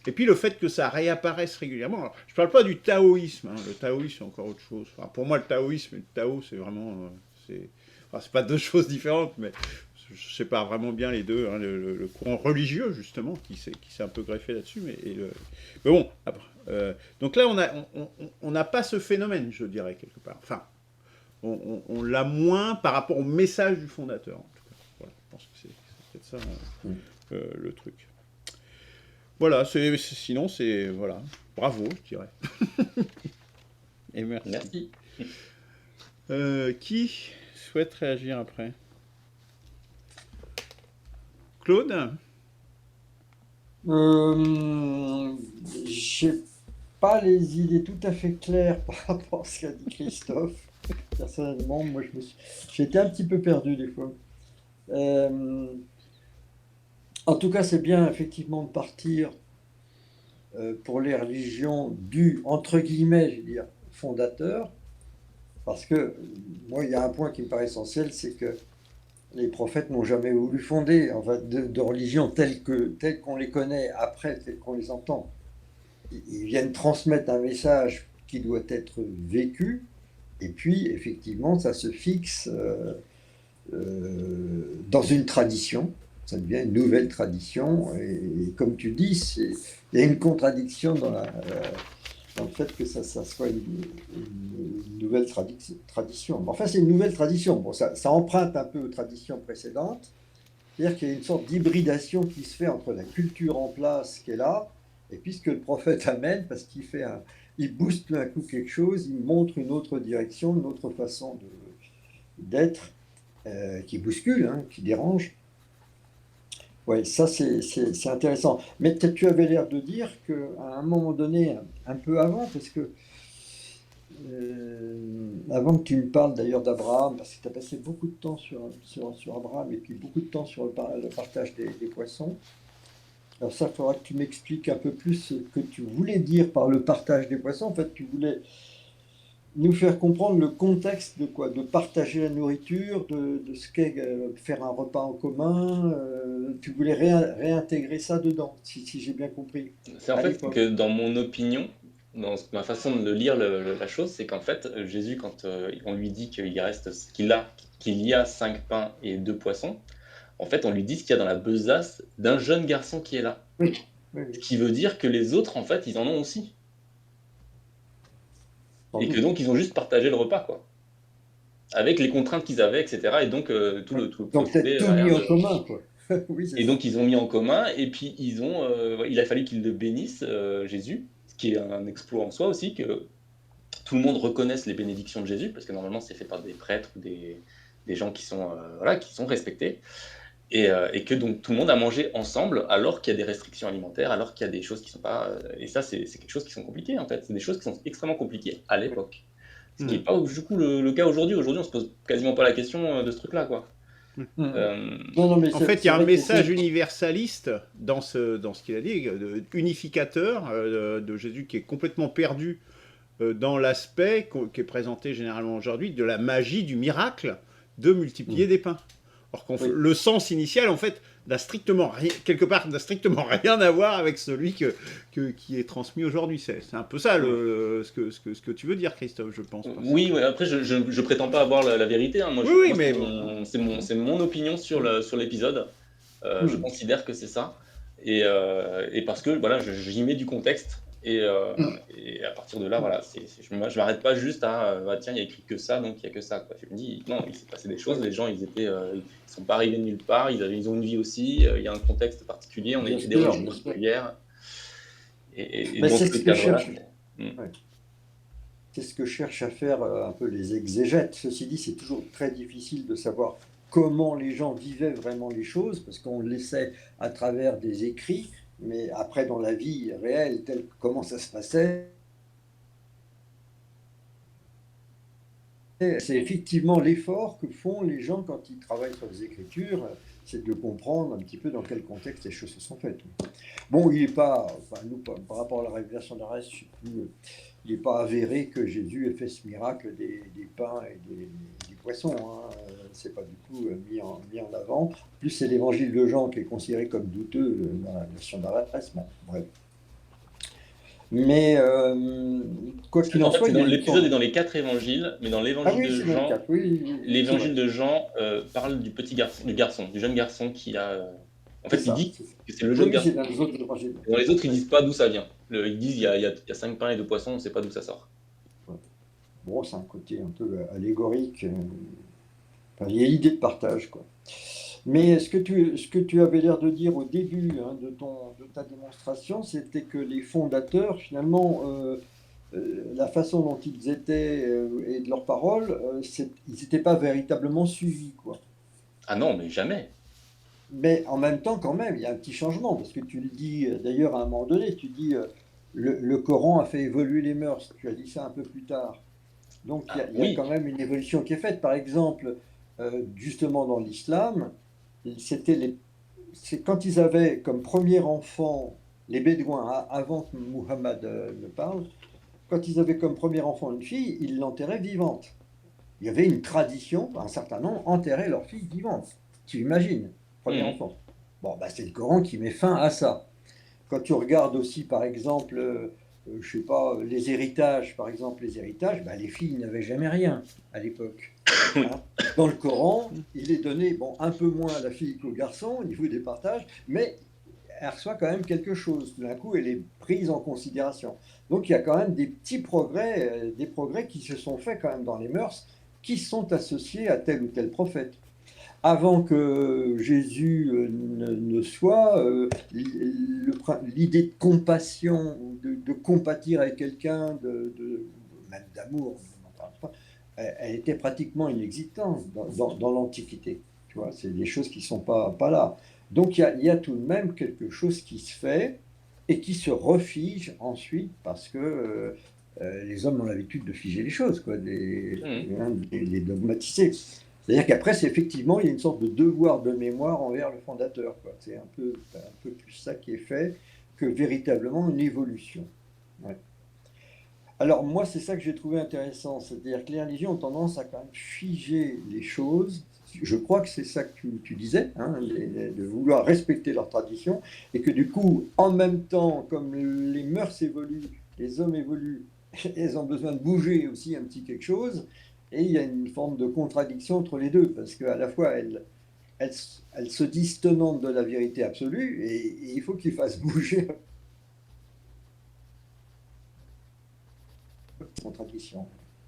Et puis le fait que ça réapparaisse régulièrement. Alors, je ne parle pas du taoïsme. Hein. Le taoïsme, c'est encore autre chose. Enfin, pour moi, le taoïsme et le Tao, c'est vraiment... c'est pas deux choses différentes, mais je sépare vraiment bien les deux. Hein. Le courant religieux, justement, qui s'est un peu greffé là-dessus. Mais bon, après, donc là, on n'a pas ce phénomène, je dirais, quelque part. Enfin, on l'a moins par rapport au message du fondateur, en tout cas. Voilà, je pense que c'est peut-être ça le truc. Voilà, sinon c'est... Voilà, bravo, je dirais. Et merci. Qui souhaite réagir après? Claude? J'ai pas les idées tout à fait claires par rapport à ce qu'a dit Christophe. Personnellement, moi, j'ai été un petit peu perdu des fois. En tout cas, c'est bien effectivement de partir pour les religions du, entre guillemets, je veux dire, fondateur, parce que moi, il y a un point qui me paraît essentiel, c'est que les prophètes n'ont jamais voulu fonder en fait, de religions telles qu'on les connaît après, telles qu'on les entend. Ils viennent transmettre un message qui doit être vécu, et puis effectivement, ça se fixe dans une tradition. Ça devient une nouvelle tradition. Et comme tu dis, il y a une contradiction dans le fait que ça soit une nouvelle tradition. Enfin, c'est une nouvelle tradition. Bon, ça emprunte un peu aux traditions précédentes. C'est-à-dire qu'il y a une sorte d'hybridation qui se fait entre la culture en place qui est là, et puis ce que le prophète amène, parce il booste tout d'un coup quelque chose, il montre une autre direction, une autre façon d'être, qui bouscule, hein, qui dérange. Oui, ça c'est intéressant. Mais tu avais l'air de dire qu'à un moment donné, un peu avant, parce que avant que tu me parles d'ailleurs d'Abraham, parce que tu as passé beaucoup de temps sur Abraham et puis beaucoup de temps sur le partage des poissons. Alors ça, il faudra que tu m'expliques un peu plus ce que tu voulais dire par le partage des poissons. En fait, tu voulais nous faire comprendre le contexte de quoi? De partager la nourriture, de ce qu'est faire un repas en commun. Tu voulais réintégrer ça dedans, si j'ai bien compris. C'est en fait que dans mon opinion, dans ma façon de lire la chose, c'est qu'en fait, Jésus, quand on lui dit qu'il y a 5 pains et 2 poissons, en fait, on lui dit ce qu'il y a dans la besace d'un jeune garçon qui est là. Oui, oui, Ce oui, qui veut dire que les autres, en fait, ils en ont aussi. sans Et que doute. donc, ils ont juste partagé le repas, quoi. Avec les contraintes qu'ils avaient, etc. Et donc, tout le Donc peut-être procédé tout mis derrière en commun, quoi. Oui, c'est Et ça. donc, ils ont mis en commun, et puis il a fallu qu'ils le bénissent, Jésus, ce qui est un exploit en soi aussi, que tout le monde reconnaisse les bénédictions de Jésus, parce que normalement, c'est fait par des prêtres ou des gens qui sont, voilà, qui sont respectés, et que donc tout le monde a mangé ensemble, alors qu'il y a des restrictions alimentaires, alors qu'il y a des choses qui sont pas. Et ça, c'est quelque chose qui sont compliquées, en fait. C'est des choses qui sont extrêmement compliquées à l'époque. Ce qui n'est pas du coup le cas aujourd'hui. Aujourd'hui, on se pose quasiment pas la question de ce truc-là, quoi. Euh, Non, non, mais En fait, il y c'est a un vrai que message universaliste dans ce qu'il a dit, unificateur de Jésus qui est complètement perdu dans l'aspect qui est présenté généralement aujourd'hui de la magie du miracle de multiplier des pains. Or, Oui. le sens initial, en fait, n'a strictement rien, quelque part, n'a strictement rien à voir avec celui qui est transmis aujourd'hui. C'est un peu ça ce que tu veux dire, Christophe, je pense. Oui, ouais, après, je prétends pas avoir la vérité, hein. Moi, Oui, oui, mais c'est mon opinion sur l'épisode. Je considère que c'est ça. Et parce que voilà, j'y mets du contexte. Et à partir de là, voilà, je m'arrête pas juste à ah, tiens, il y a écrit que ça, donc il y a que ça, quoi. Je me dis, non, il s'est passé des choses. Les gens, ils sont pas arrivés de nulle part. Ils ont une vie aussi. Il y a un contexte particulier. On Bien est des sûr, religions bien sûr. particulières. Et Mais dans c'est ce ce que cadre-là, cherche. C'est ce que cherchent à faire un peu les exégètes. Ceci dit, c'est toujours très difficile de savoir comment les gens vivaient vraiment les choses, parce qu'on le laissait à travers des écrits, mais après, dans la vie réelle, comment ça se passait, c'est effectivement l'effort que font les gens quand ils travaillent sur les Écritures, c'est de comprendre un petit peu dans quel contexte les choses se sont faites. Bon, il n'est pas, enfin, nous, par rapport à la révélation de la reste, je sais plus, il n'est pas avéré que Jésus ait fait ce miracle des pains et des poissons. Hein. C'est pas du tout mis en avant. En plus, c'est l'évangile de Jean qui est considéré comme douteux dans la version de la reste. Bon, bref. Mais quoi qu'il en En fait, soit, l'épisode est dans les 4 évangiles, mais dans l'évangile oui, de c'est dans le Jean, cadre. Oui, l'évangile de Jean parle du du jeune garçon qui a. En fait, il dit que c'est le jeune garçon. Dans les autres évangiles. Dans les autres, ils disent pas d'où ça vient. Ils disent il y a 5 pains et 2 poissons, on ne sait pas d'où ça sort. Bon, c'est un côté un peu allégorique. Enfin, il y a l'idée de partage, quoi. Mais ce que tu avais l'air de dire au début de ta démonstration, c'était que les fondateurs, finalement, la façon dont ils étaient et de leurs paroles, ils n'étaient pas véritablement suivis, quoi. Ah non, mais jamais. Mais en même temps, quand même, il y a un petit changement, parce que tu le dis d'ailleurs à un moment donné, tu dis le Coran a fait évoluer les mœurs, tu as dit ça un peu plus tard. Donc il y a quand même une évolution qui est faite. Par exemple, justement dans l'islam, c'est quand ils avaient comme premier enfant, les Bédouins, avant que Muhammad ne parle, quand ils avaient comme premier enfant une fille, ils l'enterraient vivante. Il y avait une tradition, un certain nombre enterraient leur fille vivante. Tu imagines, premier enfant. Bon, bah, c'est le Coran qui met fin à ça. Quand tu regardes aussi, par exemple, je sais pas, les héritages, par exemple, bah, les filles n'avaient jamais rien à l'époque. Hein. Dans le Coran, il est donné, bon, un peu moins à la fille qu'au garçon au niveau des partages, mais elle reçoit quand même quelque chose. Tout d'un coup, elle est prise en considération. Donc, il y a quand même des petits progrès, des progrès qui se sont faits quand même dans les mœurs, qui sont associés à tel ou tel prophète. Avant que Jésus ne soit, l'idée de compassion, de compatir avec quelqu'un, même d'amour, elle était pratiquement inexistante dans l'Antiquité. Tu vois, c'est des choses qui ne sont pas là. Donc il y a tout de même quelque chose qui se fait et qui se refige ensuite parce que les hommes ont l'habitude de figer les choses, quoi, les dogmatiser. C'est-à-dire qu'après, effectivement, il y a une sorte de devoir de mémoire envers le fondateur, quoi. C'est un peu plus ça qui est fait que véritablement une évolution. Ouais. Alors moi, c'est ça que j'ai trouvé intéressant, c'est-à-dire que les religions ont tendance à quand même figer les choses. Je crois que c'est ça que tu disais, hein, de vouloir respecter leurs traditions, et que du coup, en même temps, comme les mœurs évoluent, les hommes évoluent, ils ont besoin de bouger aussi un petit quelque chose, et il y a une forme de contradiction entre les deux, parce qu'à la fois, elles se disent tenantes de la vérité absolue, et il faut qu'ils fassent bouger la contradiction.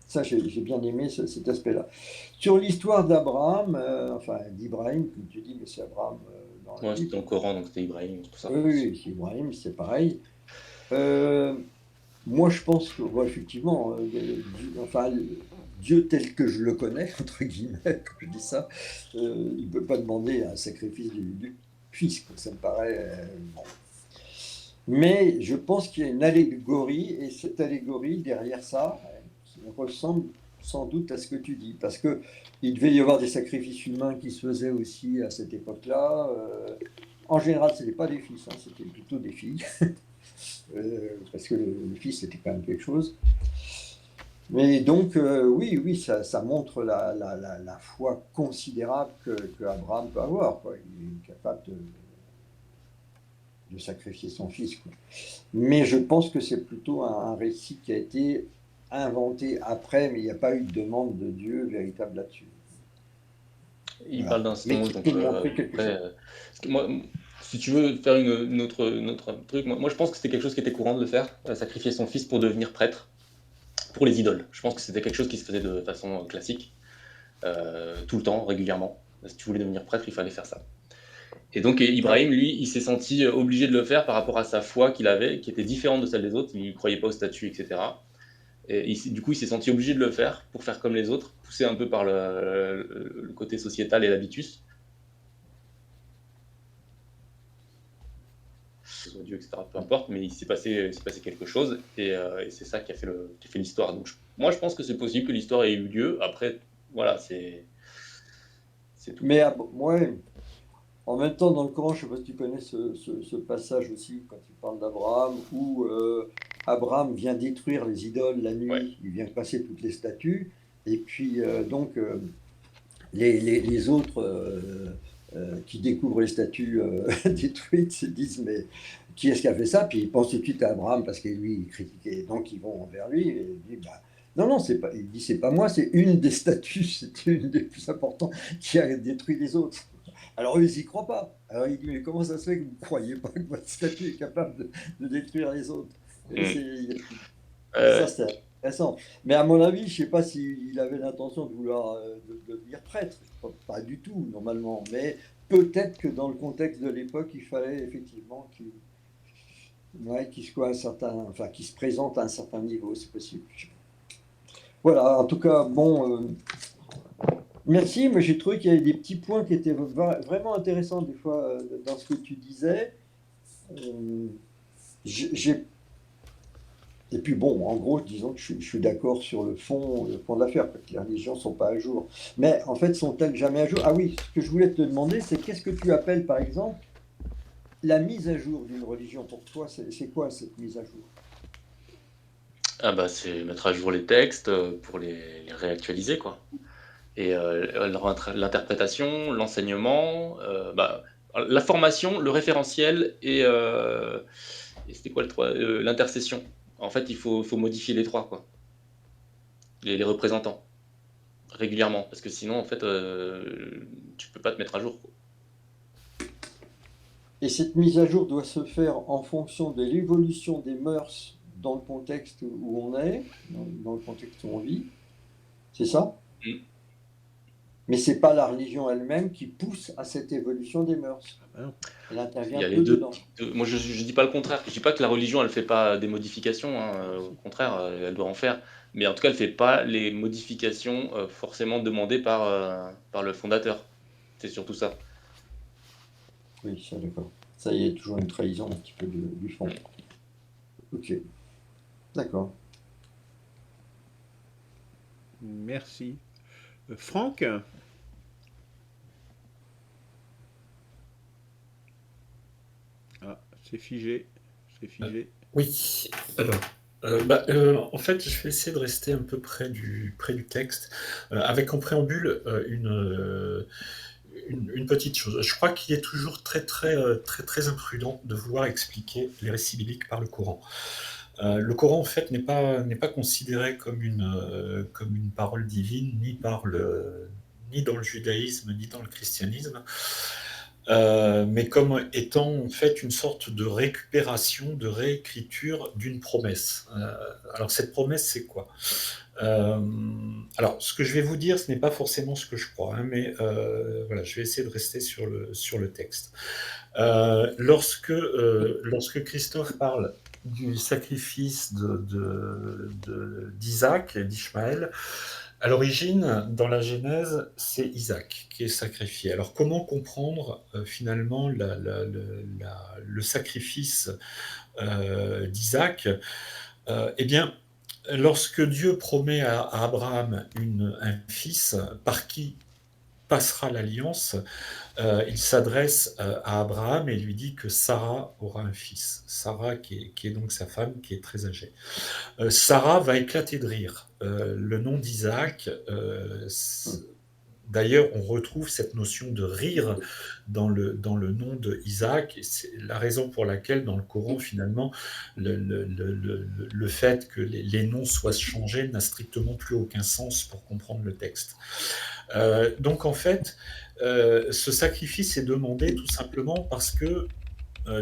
Ça, j'ai bien aimé cet aspect-là. Sur l'histoire d'Abraham, enfin d'Ibrahim, comme tu dis, mais c'est Abraham dans la Moi, c'était Bible. dans le Coran, donc c'était Ibrahim, c'est pour ça. Oui, c'est Ibrahim, c'est pareil. Moi, je pense que, ouais, effectivement, enfin, Dieu tel que je le connais, entre guillemets, quand je dis ça, il ne peut pas demander un sacrifice du fils, quoi. Ça me paraît bon. Mais je pense qu'il y a une allégorie, et cette allégorie, derrière ça, ressemble sans doute à ce que tu dis, parce que il devait y avoir des sacrifices humains qui se faisaient aussi à cette époque-là. En général, ce n'était pas des fils, hein, c'était plutôt des filles, parce que le fils, c'était quand même quelque chose. Mais donc, oui, oui, ça montre la foi considérable que Abraham peut avoir, quoi. Il est capable de sacrifier son fils, quoi. Mais je pense que c'est plutôt un récit qui a été inventé après, mais il n'y a pas eu de demande de Dieu véritable là-dessus. Il Voilà. parle d'un Mais songe, qui donc peut montrer quelque après, chose. parce que moi, si tu veux faire une autre truc, moi je pense que c'était quelque chose qui était courant de le faire, sacrifier son fils pour devenir prêtre, pour les idoles. Je pense que c'était quelque chose qui se faisait de façon classique, tout le temps, régulièrement. Si tu voulais devenir prêtre, il fallait faire ça. Et donc Ibrahim, lui, il s'est senti obligé de le faire par rapport à sa foi qu'il avait, qui était différente de celle des autres. Il ne croyait pas au statut, etc. Et du coup, il s'est senti obligé de le faire pour faire comme les autres, poussé un peu par le côté sociétal et l'habitus. Dieu, etc. Peu importe, mais il s'est passé quelque chose, et c'est ça qui a fait l'histoire. Donc moi, je pense que c'est possible que l'histoire ait eu lieu. Après, voilà, c'est tout. Mais ouais, en même temps, dans le Coran, je ne sais pas si tu connais ce passage aussi, quand il parle d'Abraham, où Abraham vient détruire les idoles la nuit, Ouais. il vient casser toutes les statues, et puis donc les autres qui découvrent les statues détruites se disent mais qui est-ce qui a fait ça? Puis ils pensent tout de suite à Abraham parce que lui il critiquait, donc ils vont vers lui et il dit bah, non, non, c'est pas, il dit c'est pas moi, c'est une des statues, c'est une des plus importantes qui a détruit les autres. Alors eux, ils n'y croient pas. Alors il dit mais comment ça se fait que vous ne croyez pas que votre statue est capable de détruire les autres? Et ça, c'est intéressant. Mais à mon avis, je ne sais pas s'il avait l'intention de vouloir de devenir prêtre. Pas du tout, normalement. Mais peut-être que dans le contexte de l'époque, il fallait effectivement qu'il soit un certain, enfin, qu'il se présente à un certain niveau, c'est possible. Voilà, en tout cas, bon, merci. Moi, j'ai trouvé qu'il y avait des petits points qui étaient vraiment intéressants des fois dans ce que tu disais. J'ai Et puis bon, en gros, disons que je suis d'accord sur le fond de l'affaire, parce que les religions ne sont pas à jour. Mais en fait, sont-elles jamais à jour? Ah oui, ce que je voulais te demander, c'est qu'est-ce que tu appelles, par exemple, la mise à jour d'une religion? Pour toi, c'est quoi cette mise à jour? Ah bah c'est mettre à jour les textes pour les réactualiser, quoi. Et l'interprétation, l'enseignement, la formation, le référentiel et c'était quoi le trois? L'intercession. En fait, il faut modifier les trois, quoi. Les représentants, régulièrement, parce que sinon, en fait, tu peux pas te mettre à jour, quoi. Et cette mise à jour doit se faire en fonction de l'évolution des mœurs dans le contexte où on est, dans le contexte où on vit. C'est ça? Mm. Mais c'est pas la religion elle-même qui pousse à cette évolution des mœurs. Elle Il intervient y a peu les deux. dedans. Moi, je dis pas le contraire. Je dis pas que la religion, elle fait pas des modifications, hein. Au contraire, elle doit en faire. Mais en tout cas, elle fait pas les modifications forcément demandées par le fondateur. C'est surtout ça. Oui, ça d'accord. Ça y est, toujours une trahison un petit peu du fond. Ok, d'accord. Merci. Franck? Ah, c'est figé. C'est figé. Oui. En fait, je vais essayer de rester un peu près du texte, avec en préambule une petite chose. Je crois qu'il est toujours très imprudent de vouloir expliquer les récits bibliques par le Coran. Le Coran, en fait, n'est pas considéré comme une parole divine, ni dans le judaïsme, ni dans le christianisme, mais comme étant en fait une sorte de récupération, de réécriture d'une promesse. Alors cette promesse, c'est quoi? Euh, alors, ce que je vais vous dire, ce n'est pas forcément ce que je crois, hein, mais voilà, je vais essayer de rester sur le texte. Lorsque Christophe parle du sacrifice d'Isaac et d'Ishmaël, à l'origine, dans la Genèse, c'est Isaac qui est sacrifié. Alors, comment comprendre finalement le sacrifice d'Isaac? Eh bien, lorsque Dieu promet à Abraham un fils par qui passera l'alliance, il s'adresse à Abraham et lui dit que Sarah aura un fils. Sarah, qui est donc sa femme, qui est très âgée. Sarah va éclater de rire. Le nom d'Isaac, d'ailleurs, on retrouve cette notion de rire dans le nom de Isaac. Et c'est la raison pour laquelle, dans le Coran, finalement, le fait que les noms soient changés n'a strictement plus aucun sens pour comprendre le texte. Donc, en fait, ce sacrifice est demandé tout simplement parce que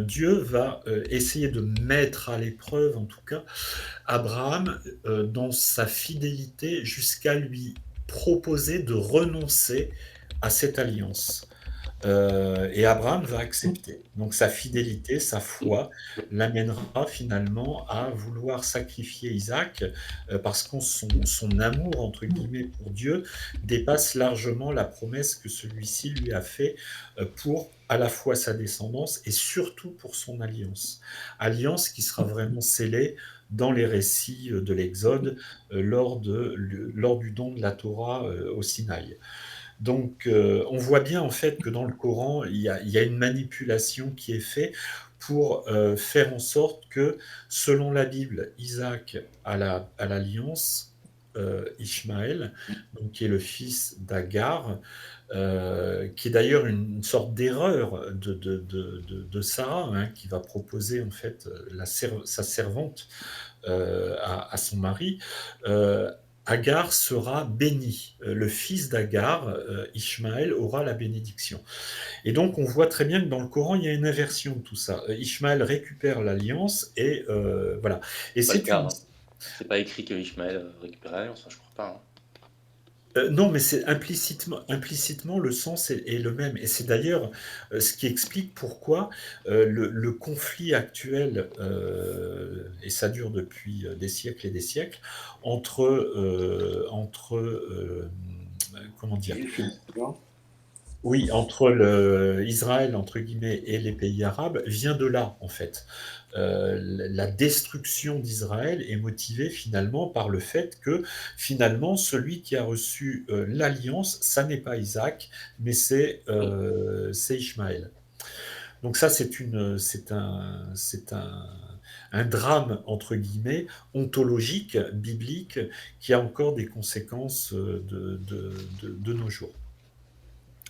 Dieu va essayer de mettre à l'épreuve, en tout cas, Abraham dans sa fidélité jusqu'à lui proposer de renoncer à cette alliance. Et Abraham va accepter. Donc sa fidélité, sa foi l'amènera finalement à vouloir sacrifier Isaac parce que son amour, entre guillemets, pour Dieu dépasse largement la promesse que celui-ci lui a fait pour à la fois sa descendance et surtout pour son alliance. Alliance qui sera vraiment scellée dans les récits de l'Exode lors du don de la Torah au Sinaï. Donc, on voit bien en fait que dans le Coran, il y a une manipulation qui est faite pour faire en sorte que, selon la Bible, Isaac a l'alliance, Ishmaël, donc, qui est le fils d'Agar, qui est d'ailleurs une sorte d'erreur de Sarah, hein, qui va proposer en fait sa servante à son mari. Agar sera béni. Le fils d'Agar, Ishmaël, aura la bénédiction. Et donc, on voit très bien que dans le Coran, il y a une inversion de tout ça. Ishmaël récupère l'alliance et voilà. Et C'est pas le c'est cas, une. hein. C'est pas écrit que Ishmaël récupère l'alliance, je crois pas, hein. Non, mais c'est implicitement le sens est le même. Et c'est d'ailleurs ce qui explique pourquoi le conflit actuel, et ça dure depuis des siècles et des siècles, entre comment dire, oui, entre Israël, entre guillemets, et les pays arabes, vient de là, en fait. La destruction d'Israël est motivée finalement par le fait que, finalement, celui qui a reçu l'alliance, ça n'est pas Isaac, mais c'est Ishmaël. Donc ça, c'est un drame, entre guillemets, ontologique, biblique, qui a encore des conséquences de nos jours.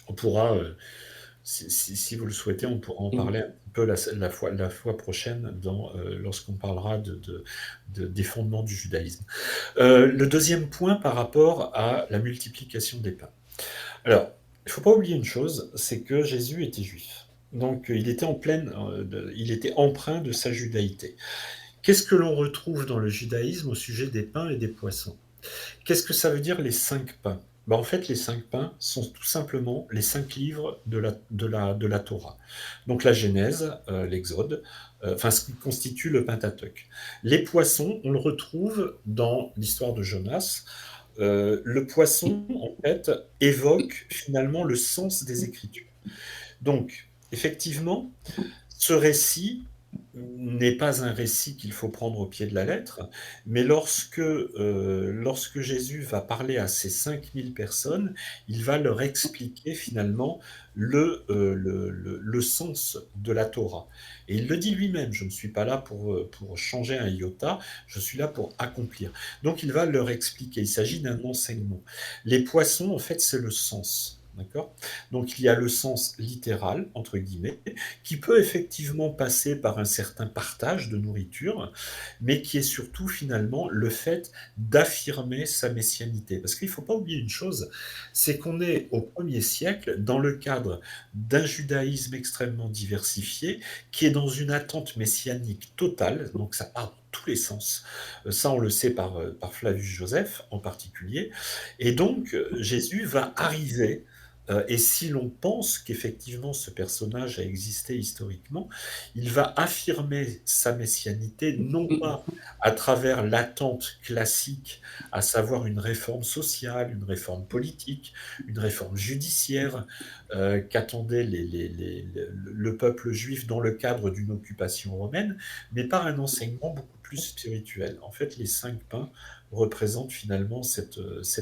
On pourra, si vous le souhaitez, on pourra en parler un peu la fois prochaine lorsqu'on parlera des fondements du judaïsme. Le deuxième point par rapport à la multiplication des pains. Alors, il ne faut pas oublier une chose, c'est que Jésus était juif. Donc, il était il était empreint de sa judaïté. Qu'est-ce que l'on retrouve dans le judaïsme au sujet des pains et des poissons? Qu'est-ce que ça veut dire les 5 pains? En fait, les 5 pains sont tout simplement les 5 livres de la Torah. Donc la Genèse, l'Exode, ce qui constitue le Pentateuque. Les poissons, on le retrouve dans l'histoire de Jonas. Le poisson, en fait, évoque finalement le sens des Écritures. Donc, effectivement, ce récit n'est pas un récit qu'il faut prendre au pied de la lettre, mais lorsque Jésus va parler à ces 5000 personnes, il va leur expliquer finalement le sens de la Torah. Et il le dit lui-même, je ne suis pas là pour changer un iota, je suis là pour accomplir. Donc il va leur expliquer, il s'agit d'un enseignement. Les poissons, en fait, c'est le sens. D'accord? Donc il y a le sens littéral, entre guillemets, qui peut effectivement passer par un certain partage de nourriture, mais qui est surtout finalement le fait d'affirmer sa messianité. Parce qu'il ne faut pas oublier une chose, c'est qu'on est au 1er siècle dans le cadre d'un judaïsme extrêmement diversifié, qui est dans une attente messianique totale, donc ça part dans tous les sens. Ça, on le sait par Flavius Joseph en particulier. Et donc, Jésus va arriver et si l'on pense qu'effectivement ce personnage a existé historiquement, il va affirmer sa messianité non pas à travers l'attente classique, à savoir une réforme sociale, une réforme politique, une réforme judiciaire qu'attendait le peuple juif dans le cadre d'une occupation romaine, mais par un enseignement beaucoup plus spirituel. En fait, les 5 pains représentent finalement cet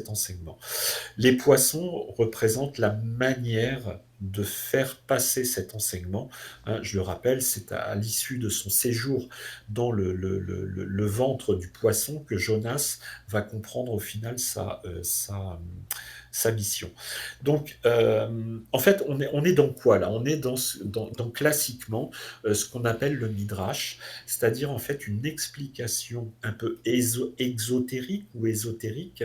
enseignement. Les poissons représentent la manière de faire passer cet enseignement. Hein, je le rappelle, c'est à l'issue de son séjour dans le ventre du poisson que Jonas va comprendre au final sa mission. Donc, en fait, on est dans quoi là? On est dans classiquement ce qu'on appelle le midrash, c'est-à-dire en fait une explication un peu exotérique ou ésotérique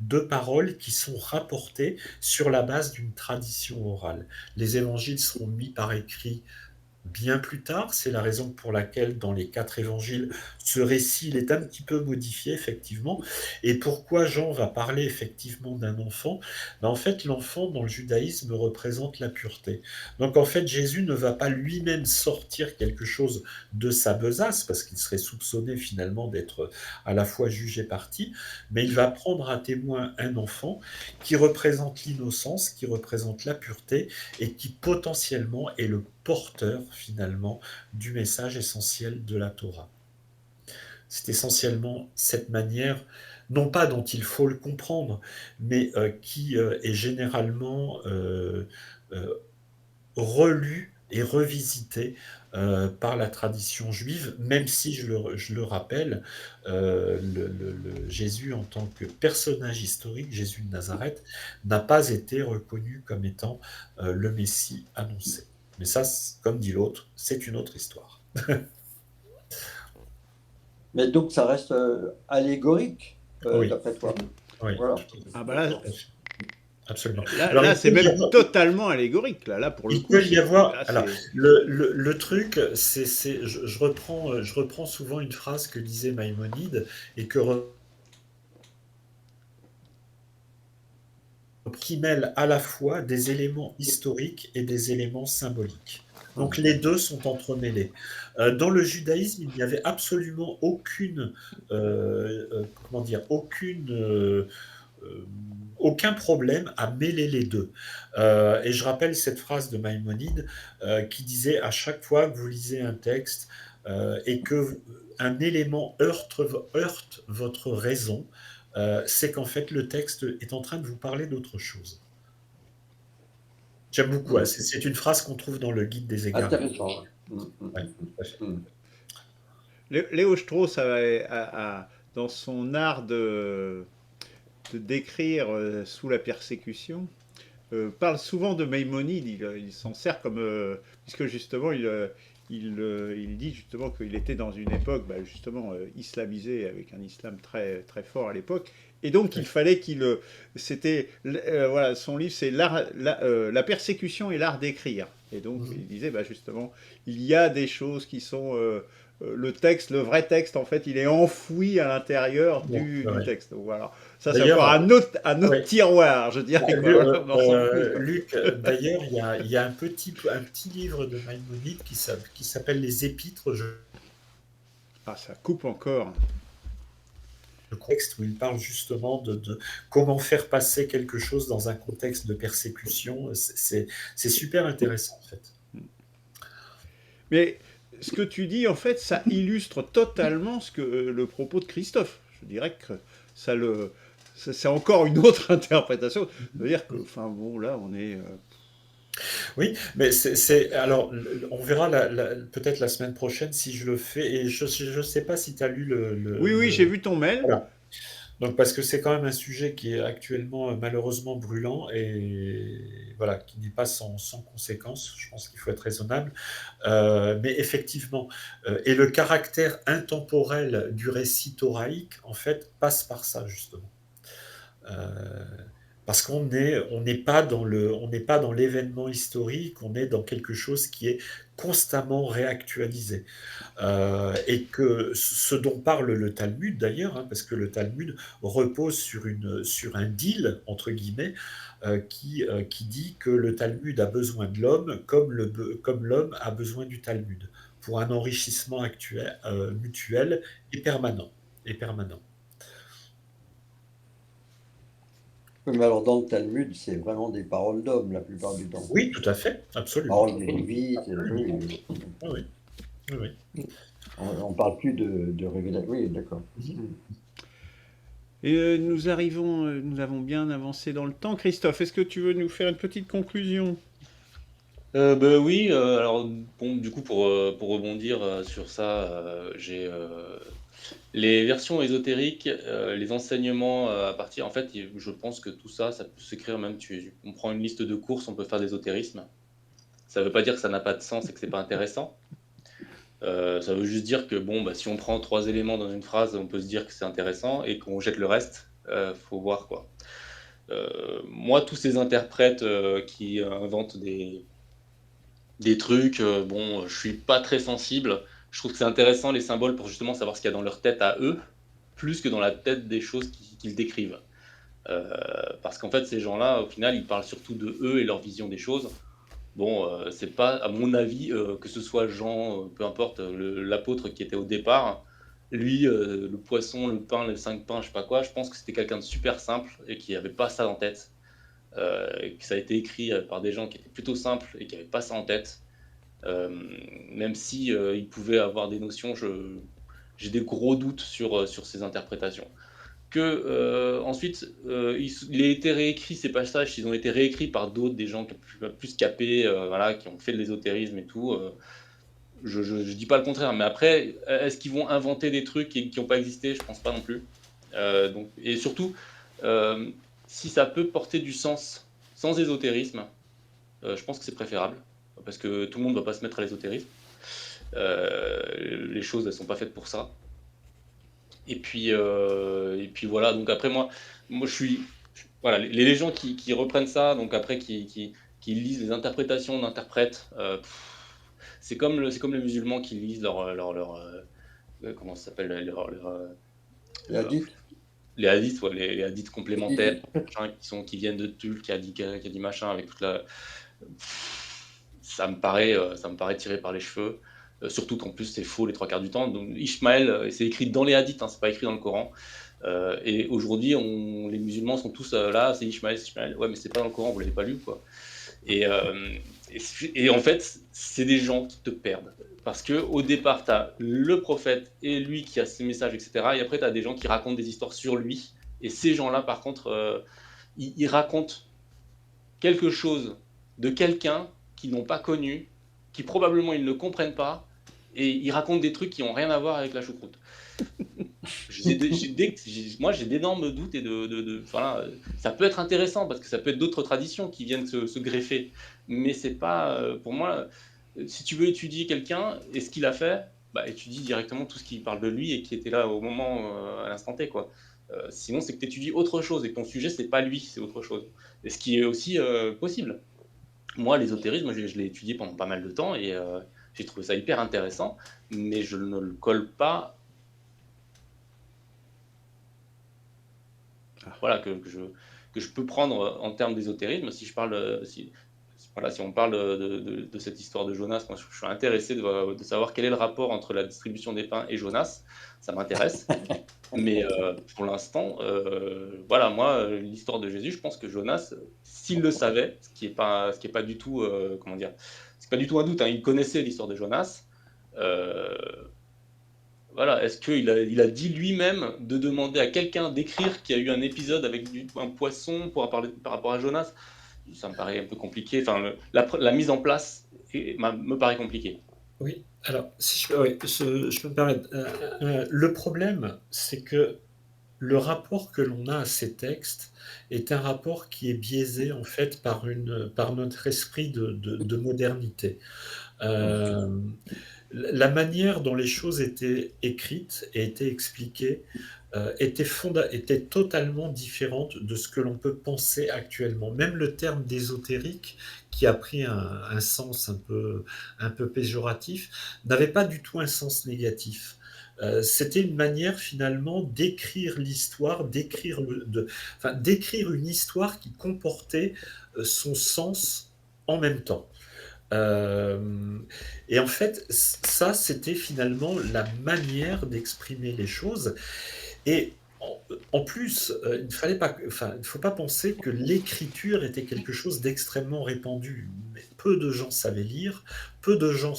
de paroles qui sont rapportées sur la base d'une tradition orale. Les évangiles seront mis par écrit bien plus tard. C'est la raison pour laquelle dans les 4 évangiles, ce récit il est un petit peu modifié, effectivement. Et pourquoi Jean va parler effectivement d'un enfant? Ben, en fait, l'enfant dans le judaïsme représente la pureté. Donc en fait, Jésus ne va pas lui-même sortir quelque chose de sa besace, parce qu'il serait soupçonné finalement d'être à la fois juge et partie, mais il va prendre à témoin un enfant qui représente l'innocence, qui représente la pureté, et qui potentiellement est le porteur finalement du message essentiel de la Torah. C'est essentiellement cette manière, non pas dont il faut le comprendre, mais qui est généralement relue et revisitée par la tradition juive, même si, je le rappelle, Jésus en tant que personnage historique, Jésus de Nazareth, n'a pas été reconnu comme étant le Messie annoncé. Mais ça, comme dit l'autre, c'est une autre histoire. Mais donc ça reste allégorique, Oui. d'après toi. Oui. Voilà. Ah bah là, absolument. Là c'est même totalement allégorique. Là pour le il coup. Peut y avoir. Là, alors, le truc, je reprends souvent une phrase que disait Maïmonide et qui mêle à la fois des éléments historiques et des éléments symboliques. Donc les deux sont entremêlés. Dans le judaïsme, il n'y avait absolument aucun problème à mêler les deux. Et je rappelle cette phrase de Maïmonide qui disait à chaque fois que vous lisez un texte et que un élément heurte votre raison, c'est qu'en fait le texte est en train de vous parler d'autre chose. J'aime beaucoup. Hein. C'est une phrase qu'on trouve dans le guide des égarés. Intéressant. Léo Strauss dans son art de décrire sous la persécution, parle souvent de Maïmonide. Il s'en sert comme puisque justement il dit justement qu'il était dans une époque justement islamisée, avec un islam très très fort à l'époque, et donc il fallait c'était voilà, son livre c'est la persécution et l'art d'écrire, et donc il disait justement il y a des choses qui sont le vrai texte, en fait, il est enfoui à l'intérieur du texte. Donc, voilà. Ça, c'est encore un autre tiroir, je dirais. Luc, d'ailleurs, il y a un petit livre de Maïmonide qui s'appelle Les Épîtres. Ah, ça coupe encore. Le contexte où il parle justement de comment faire passer quelque chose dans un contexte de persécution. C'est super intéressant, en fait. Mais ce que tu dis, en fait, ça illustre totalement le propos de Christophe. Je dirais que c'est encore une autre interprétation. C'est-à-dire que, enfin bon, là, on est... Oui, mais alors, on verra peut-être la semaine prochaine si je le fais. Et je ne sais pas si tu as lu Oui, j'ai vu ton mail. Voilà. Donc parce que c'est quand même un sujet qui est actuellement malheureusement brûlant et voilà, qui n'est pas sans conséquence. Je pense qu'il faut être raisonnable. Mais effectivement, et le caractère intemporel du récit thoraïque, en fait, passe par ça justement. Euh, Parce on n'est pas on n'est pas dans l'événement historique, on est dans quelque chose qui est constamment réactualisé. Et que ce dont parle le Talmud d'ailleurs, hein, parce que le Talmud repose sur un deal, entre guillemets, qui dit que le Talmud a besoin de l'homme comme l'homme a besoin du Talmud, pour un enrichissement mutuel et permanent. Et permanent. Oui, mais alors dans le Talmud, c'est vraiment des paroles d'hommes la plupart du temps. Oui, tout à fait, absolument. Paroles des Lévites, oui. Ah oui, oui, oui. On ne parle plus de révélation. Oui, d'accord. Et nous avons bien avancé dans le temps. Christophe, est-ce que tu veux nous faire une petite conclusion? Bah oui, alors bon, du coup, pour rebondir sur ça, j'ai les versions ésotériques, les enseignements à partir. En fait, je pense que tout ça, ça peut s'écrire même. On prend une liste de courses, on peut faire d'ésotérisme. Ça ne veut pas dire que ça n'a pas de sens et que c'est pas intéressant. Ça veut juste dire que bon, bah, si on prend 3 éléments dans une phrase, on peut se dire que c'est intéressant et qu'on jette le reste. Faut voir quoi. Moi, tous ces interprètes qui inventent des trucs, bon, je suis pas très sensible. Je trouve que c'est intéressant les symboles pour justement savoir ce qu'il y a dans leur tête à eux, plus que dans la tête des choses qu'ils décrivent. Parce qu'en fait, ces gens-là, au final, ils parlent surtout de eux et leur vision des choses. Bon, c'est pas, à mon avis, que ce soit Jean, peu importe, l'apôtre qui était au départ, lui, le poisson, le pain, les 5 pains, je sais pas quoi, je pense que c'était quelqu'un de super simple et qui avait pas ça en tête. Et que ça a été écrit par des gens qui étaient plutôt simples et qui n'avaient pas ça en tête. Même si il pouvait avoir des notions, j'ai des gros doutes sur ces interprétations. Ensuite, il a été réécrit, ces passages, ils ont été réécrits par d'autres, des gens plus capés, voilà, qui ont fait de l'ésotérisme et tout. Je dis pas le contraire, mais après, est-ce qu'ils vont inventer des trucs qui n'ont pas existé? Je pense pas non plus. Donc, et surtout, si ça peut porter du sens sans ésotérisme, je pense que c'est préférable, parce que tout le monde ne va pas se mettre à l'ésotérisme. Les choses, elles sont pas faites pour ça. Et puis voilà. Donc après, moi je suis, voilà, les gens qui reprennent ça, donc après qui lisent les interprétations d'interprètes, c'est comme les musulmans qui lisent comment ça s'appelle, Les hadiths. les hadiths, ouais, les hadiths complémentaires, machin, qui viennent de Tulle, qui a dit machin avec toute la. Ça me paraît tiré par les cheveux. Surtout qu'en plus c'est faux les 3 quarts du temps. Donc Ishmaël, c'est écrit dans les hadiths, hein, c'est pas écrit dans le Coran. Et aujourd'hui, les musulmans sont tous là, c'est Ishmaël, c'est Ishmaël. Ouais, mais c'est pas dans le Coran, vous l'avez pas lu, quoi. Et en fait, c'est des gens qui te perdent. Parce que au départ, tu as le prophète et lui qui a ses messages, etc. Et après, tu as des gens qui racontent des histoires sur lui. Et ces gens-là, par contre, ils racontent quelque chose de quelqu'un qu'ils n'ont pas connu, qui probablement ils ne comprennent pas, et ils racontent des trucs qui n'ont rien à voir avec la choucroute. Moi, j'ai d'énormes doutes et voilà, ça peut être intéressant parce que ça peut être d'autres traditions qui viennent se greffer, mais c'est pas, pour moi, si tu veux étudier quelqu'un et ce qu'il a fait, bah, étudie directement tout ce qui parle de lui et qui était là au moment, à l'instant T, quoi. Sinon, c'est que tu étudies autre chose et que ton sujet, c'est pas lui, c'est autre chose. Et ce qui est aussi possible. Moi, l'ésotérisme, je l'ai étudié pendant pas mal de temps et j'ai trouvé ça hyper intéressant, mais je ne le colle pas. Voilà, que je peux prendre en termes d'ésotérisme. Si je parle, si on parle de cette histoire de Jonas, moi je suis intéressé de savoir quel est le rapport entre la distribution des pains et Jonas. Ça m'intéresse. Mais pour l'instant, voilà, moi, l'histoire de Jésus, je pense que Jonas, s'il le savait, ce qui est pas du tout, comment dire, c'est pas du tout un doute, hein, il connaissait l'histoire de Jonas. Voilà, est-ce qu'il a dit lui-même de demander à quelqu'un d'écrire qu'il y a eu un épisode avec un poisson pour parler par rapport à Jonas? Ça me paraît un peu compliqué. Enfin, la mise en place me paraît compliquée. Oui, alors, si je peux me permettre, le problème, c'est que le rapport que l'on a à ces textes est un rapport qui est biaisé en fait par notre esprit de modernité. Euh, la manière dont les choses étaient écrites et étaient expliquées était totalement différente de ce que l'on peut penser actuellement. Même le terme d'ésotérique, qui a pris un sens un peu péjoratif, n'avait pas du tout un sens négatif. C'était une manière finalement d'écrire l'histoire, d'écrire une histoire qui comportait son sens en même temps. Euh, et en fait, ça, c'était finalement la manière d'exprimer les choses. Et en plus, il ne fallait pas, enfin, il faut pas penser que l'écriture était quelque chose d'extrêmement répandu. Mais peu de gens savaient lire, peu de gens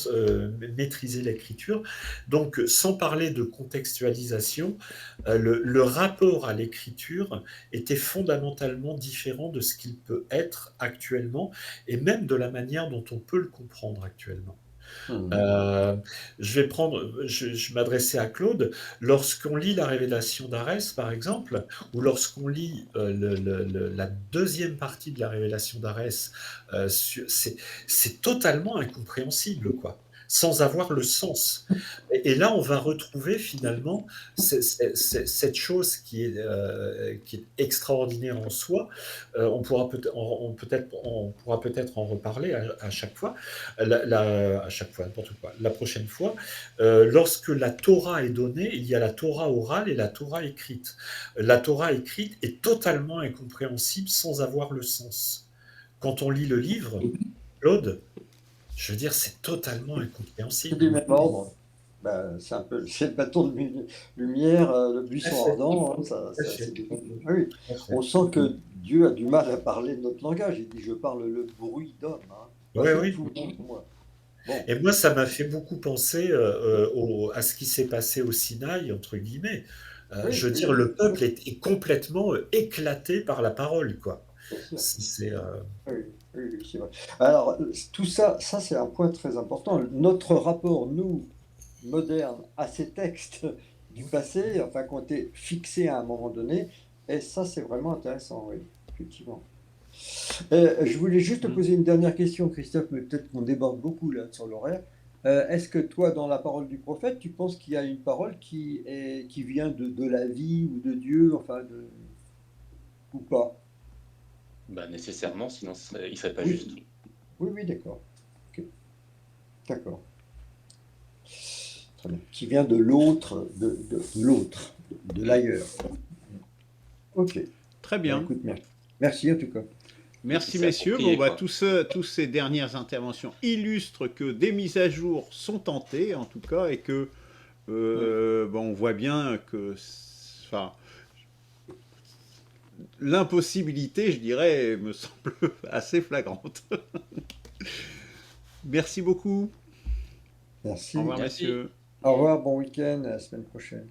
maîtrisaient l'écriture. Donc, sans parler de contextualisation, le rapport à l'écriture était fondamentalement différent de ce qu'il peut être actuellement, et même de la manière dont on peut le comprendre actuellement. Euh, je m'adressais à Claude. Lorsqu'on lit la révélation d'Arès, par exemple, ou lorsqu'on lit la deuxième partie de la révélation d'Arès, c'est totalement incompréhensible, quoi, sans avoir le sens. Et là, on va retrouver finalement cette chose qui est extraordinaire en soi. On pourra peut-être en reparler à chaque fois à chaque fois, n'importe quoi. La prochaine fois, lorsque la Torah est donnée, il y a la Torah orale et la Torah écrite. La Torah écrite est totalement incompréhensible sans avoir le sens. Quand on lit le livre, Claude, je veux dire, c'est totalement C'est incompréhensible. du même ordre. Ben, c'est un peu, c'est le bâton de lumière, le buisson ardent. Hein, oui. On sent que Dieu a du mal à parler notre langage. Il dit, je parle le bruit d'homme. Hein. Oui, oui. Pour moi. Bon. Et moi, ça m'a fait beaucoup penser à ce qui s'est passé au Sinaï, entre guillemets. Je veux dire, le peuple est complètement éclaté par la parole, quoi. C'est Oui, c'est vrai. Alors, tout ça, c'est un point très important. Notre rapport, nous, modernes, à ces textes du passé, enfin, qui ont été fixés à un moment donné, et ça, c'est vraiment intéressant, oui, effectivement. Je voulais juste te poser une dernière question, Christophe, mais peut-être qu'on déborde beaucoup là sur l'horaire. Est-ce que toi, dans la parole du prophète, tu penses qu'il y a une parole qui vient de la vie ou de Dieu, enfin, ou pas? Bah, nécessairement, sinon il ne serait pas juste. Oui, d'accord. Okay. D'accord. Très bien. Qui vient de l'autre, de l'ailleurs. Ok. Très bien. Écoute, merci en tout cas. Merci messieurs. Bon, tous ces dernières interventions illustrent que des mises à jour sont tentées, en tout cas, et que on voit bien que, enfin, l'impossibilité, je dirais, me semble assez flagrante. Merci beaucoup. Merci. Au revoir, messieurs. Au revoir, bon week-end, à la semaine prochaine.